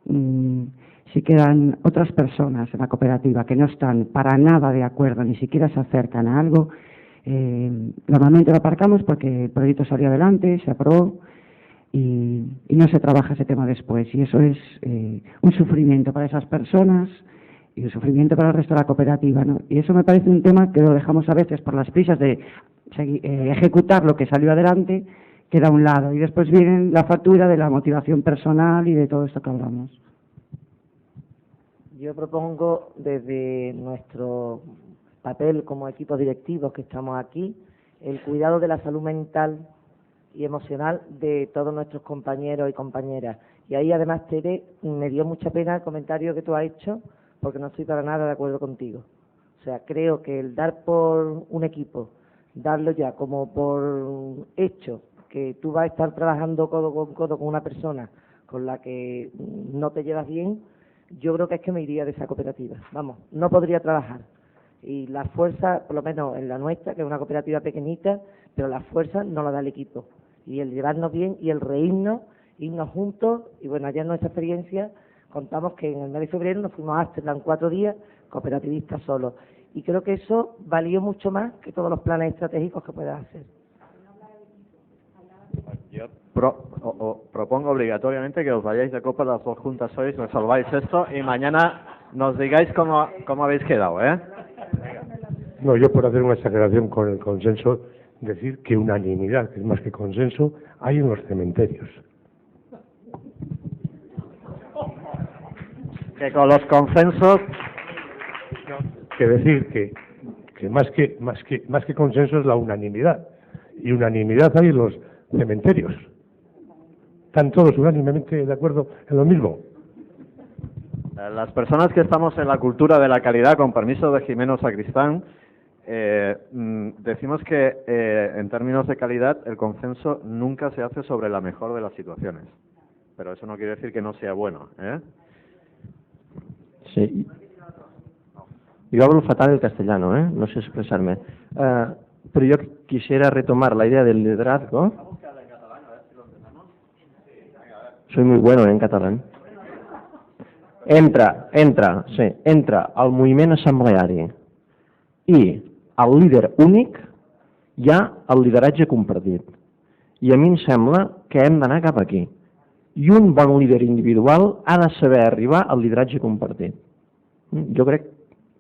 Si quedan otras personas en la cooperativa que no están para nada de acuerdo, ni siquiera se acercan a algo, normalmente lo aparcamos porque el proyecto salió adelante, se aprobó, y no se trabaja ese tema después. Y eso es un sufrimiento para esas personas y un sufrimiento para el resto de la cooperativa, ¿no? Y eso me parece un tema que lo dejamos a veces por las prisas de ejecutar lo que salió adelante, queda a un lado. Y después viene la factura de la motivación personal y de todo esto que hablamos. Yo propongo desde nuestro papel como equipos directivos que estamos aquí, el cuidado de la salud mental y emocional de todos nuestros compañeros y compañeras. Y ahí además, Tere, me dio mucha pena el comentario que tú has hecho, porque no estoy para nada de acuerdo contigo. O sea, creo que el dar por un equipo, darlo ya como por hecho, que tú vas a estar trabajando codo con una persona con la que no te llevas bien, yo creo que es que me iría de esa cooperativa. Vamos, no podría trabajar. Y la fuerza, por lo menos en la nuestra, que es una cooperativa pequeñita, pero la fuerza no la da el equipo. Y el llevarnos bien y el reírnos, irnos juntos, y bueno, allá en nuestra experiencia contamos que en el mes de febrero nos fuimos a Ámsterdam 4 días, cooperativistas solos. Y creo que eso valió mucho más que todos los planes estratégicos que puedas hacer. Yo propongo obligatoriamente que os vayáis de copa las dos juntas hoy, resolváis esto y mañana nos digáis cómo habéis quedado, ¿eh? No, yo por hacer una exageración con el consenso, decir que unanimidad, que es más que consenso, hay en los cementerios. Que con los consensos... Que decir que más que consenso es la unanimidad. Y unanimidad hay en los cementerios. ¿Están todos unánimemente de acuerdo en lo mismo? Las personas que estamos en la cultura de la calidad, con permiso de Jimeno Sacristán, decimos que en términos de calidad el consenso nunca se hace sobre la mejor de las situaciones. Pero eso no quiere decir que no sea bueno, ¿eh? Sí. Yo hablo fatal el castellano, ¿eh? No sé expresarme. Pero yo quisiera retomar la idea del liderazgo. Soy muy bueno en catalán. Entra al moviment assembleari i el líder únic hi ha el lideratge compartit. I a mi em sembla que hem d'anar cap aquí. I un bon líder individual ha de saber arribar al lideratge compartit. Jo crec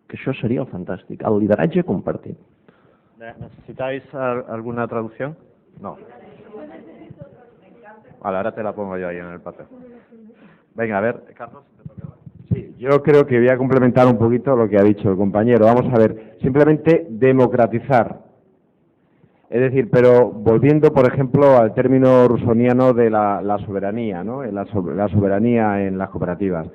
que això seria el fantàstic, el lideratge compartit. ¿Necesitáis alguna traducción? No. Vale, ahora te la pongo yo ahí en el papel. Venga, a ver, Carlos. Sí, yo creo que voy a complementar un poquito lo que ha dicho el compañero. Vamos a ver, simplemente democratizar. Es decir, pero volviendo, por ejemplo, al término rusoniano de la soberanía, ¿no? La soberanía en las cooperativas.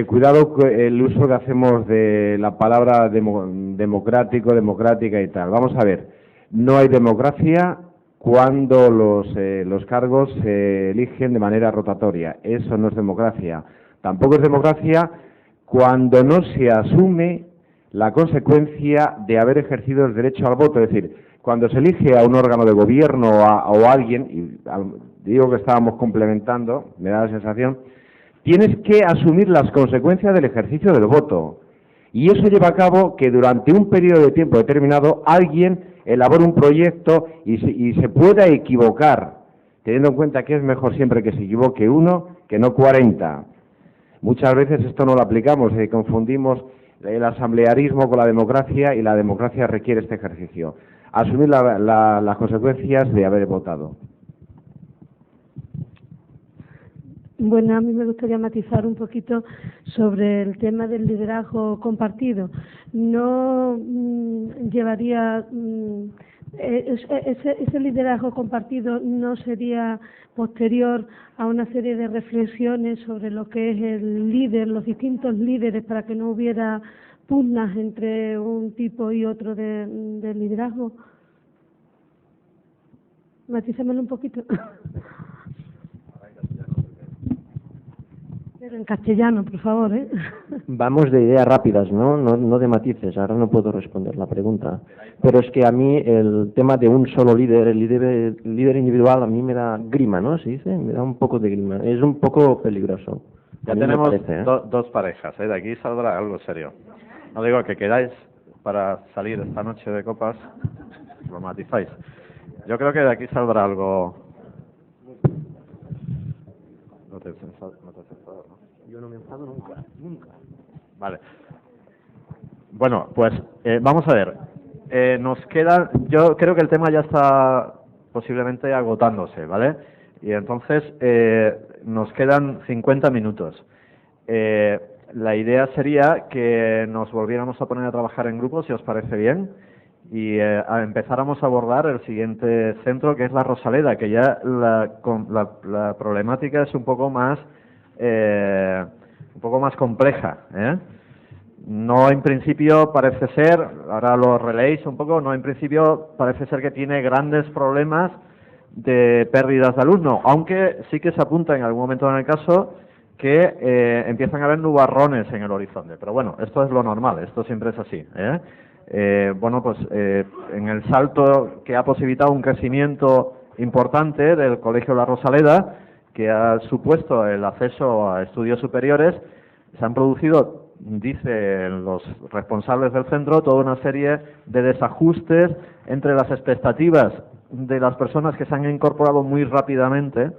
Cuidado con el uso que hacemos de la palabra democrático, democrática y tal. Vamos a ver, no hay democracia cuando los cargos se eligen de manera rotatoria. Eso no es democracia. Tampoco es democracia cuando no se asume la consecuencia de haber ejercido el derecho al voto. Es decir, cuando se elige a un órgano de gobierno o a alguien, y digo que estábamos complementando, me da la sensación, tienes que asumir las consecuencias del ejercicio del voto. Y eso lleva a cabo que durante un periodo de tiempo determinado alguien elabore un proyecto y se pueda equivocar, teniendo en cuenta que es mejor siempre que se equivoque uno que no 40. Muchas veces esto no lo aplicamos, confundimos el asamblearismo con la democracia y la democracia requiere este ejercicio. Asumir las consecuencias de haber votado. Bueno, a mí me gustaría matizar un poquito sobre el tema del liderazgo compartido. No llevaría ese liderazgo compartido no sería posterior a una serie de reflexiones sobre lo que es el líder, los distintos líderes, para que no hubiera pugnas entre un tipo y otro de liderazgo. Matízamelo un poquito. Pero en castellano, por favor, ¿eh? Vamos de ideas rápidas, no de matices. Ahora no puedo responder la pregunta. Pero es que a mí el tema de un solo líder, el líder individual, a mí me da grima, ¿no? ¿Se dice? Me da un poco de grima. Es un poco peligroso. Ya tenemos dos parejas, ¿eh? De aquí saldrá algo serio. No digo que queráis para salir esta noche de copas, lo matizáis. Yo creo que de aquí saldrá algo. No te enfado, ¿no? Yo no me enfado nunca. Vale. Bueno, pues vamos a ver. Nos queda, yo creo que el tema ya está posiblemente agotándose, ¿vale? Y entonces nos quedan 50 minutos. La idea sería que nos volviéramos a poner a trabajar en grupos, si os parece bien, y empezáramos a abordar el siguiente centro, que es la Rosaleda, que ya la problemática es un poco más compleja, ¿eh? No, en principio parece ser, ahora lo releéis un poco, no, en principio parece ser que tiene grandes problemas de pérdidas de alumno, aunque sí que se apunta en algún momento en el caso que empiezan a haber nubarrones en el horizonte. Pero bueno, esto es lo normal, esto siempre es así, ¿eh? Bueno, pues en el salto que ha posibilitado un crecimiento importante del Colegio La Rosaleda, que ha supuesto el acceso a estudios superiores, se han producido, dicen los responsables del centro, toda una serie de desajustes entre las expectativas de las personas que se han incorporado muy rápidamente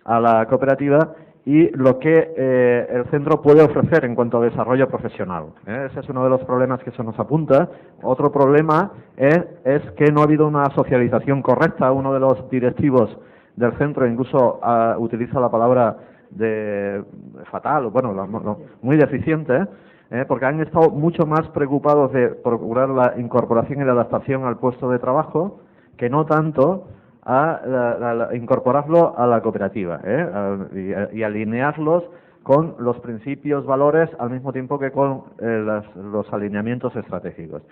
a la cooperativa y lo que el centro puede ofrecer en cuanto a desarrollo profesional. Ese es uno de los problemas que se nos apunta. Otro problema es que no ha habido una socialización correcta. Uno de los directivos del centro incluso utiliza la palabra de fatal, bueno, muy deficiente, porque han estado mucho más preocupados de procurar la incorporación y la adaptación al puesto de trabajo que no tanto a incorporarlo a la cooperativa, y alinearlos con los principios, valores, al mismo tiempo que con los alineamientos estratégicos.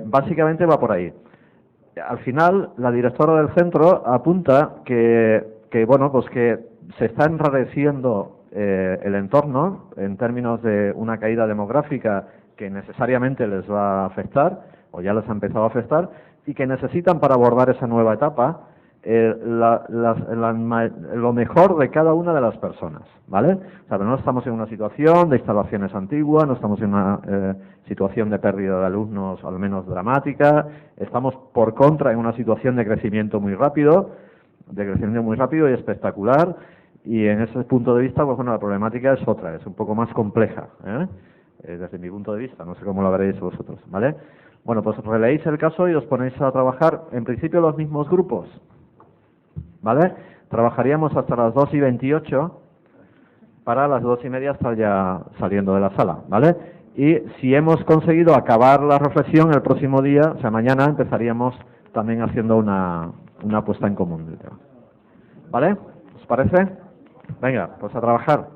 Básicamente va por ahí. Al final, la directora del centro apunta que bueno, pues que se está enrareciendo el entorno en términos de una caída demográfica que necesariamente les va a afectar, o ya les ha empezado a afectar, y que necesitan para abordar esa nueva etapa lo mejor de cada una de las personas, ¿vale? O sea, no estamos en una situación de instalaciones antiguas, no estamos en una situación de pérdida de alumnos al menos dramática, estamos por contra en una situación de crecimiento muy rápido, de crecimiento muy rápido y espectacular, y en ese punto de vista, pues bueno, la problemática es otra, es un poco más compleja, desde mi punto de vista, no sé cómo lo veréis vosotros, ¿vale? Bueno, pues releéis el caso y os ponéis a trabajar, en principio, los mismos grupos, ¿vale? Trabajaríamos hasta las 2:28, para las 2:30 estar ya saliendo de la sala, ¿vale? Y si hemos conseguido acabar la reflexión, el próximo día, o sea, mañana, empezaríamos también haciendo una puesta en común del tema. ¿Vale? ¿Os parece? Venga, pues a trabajar.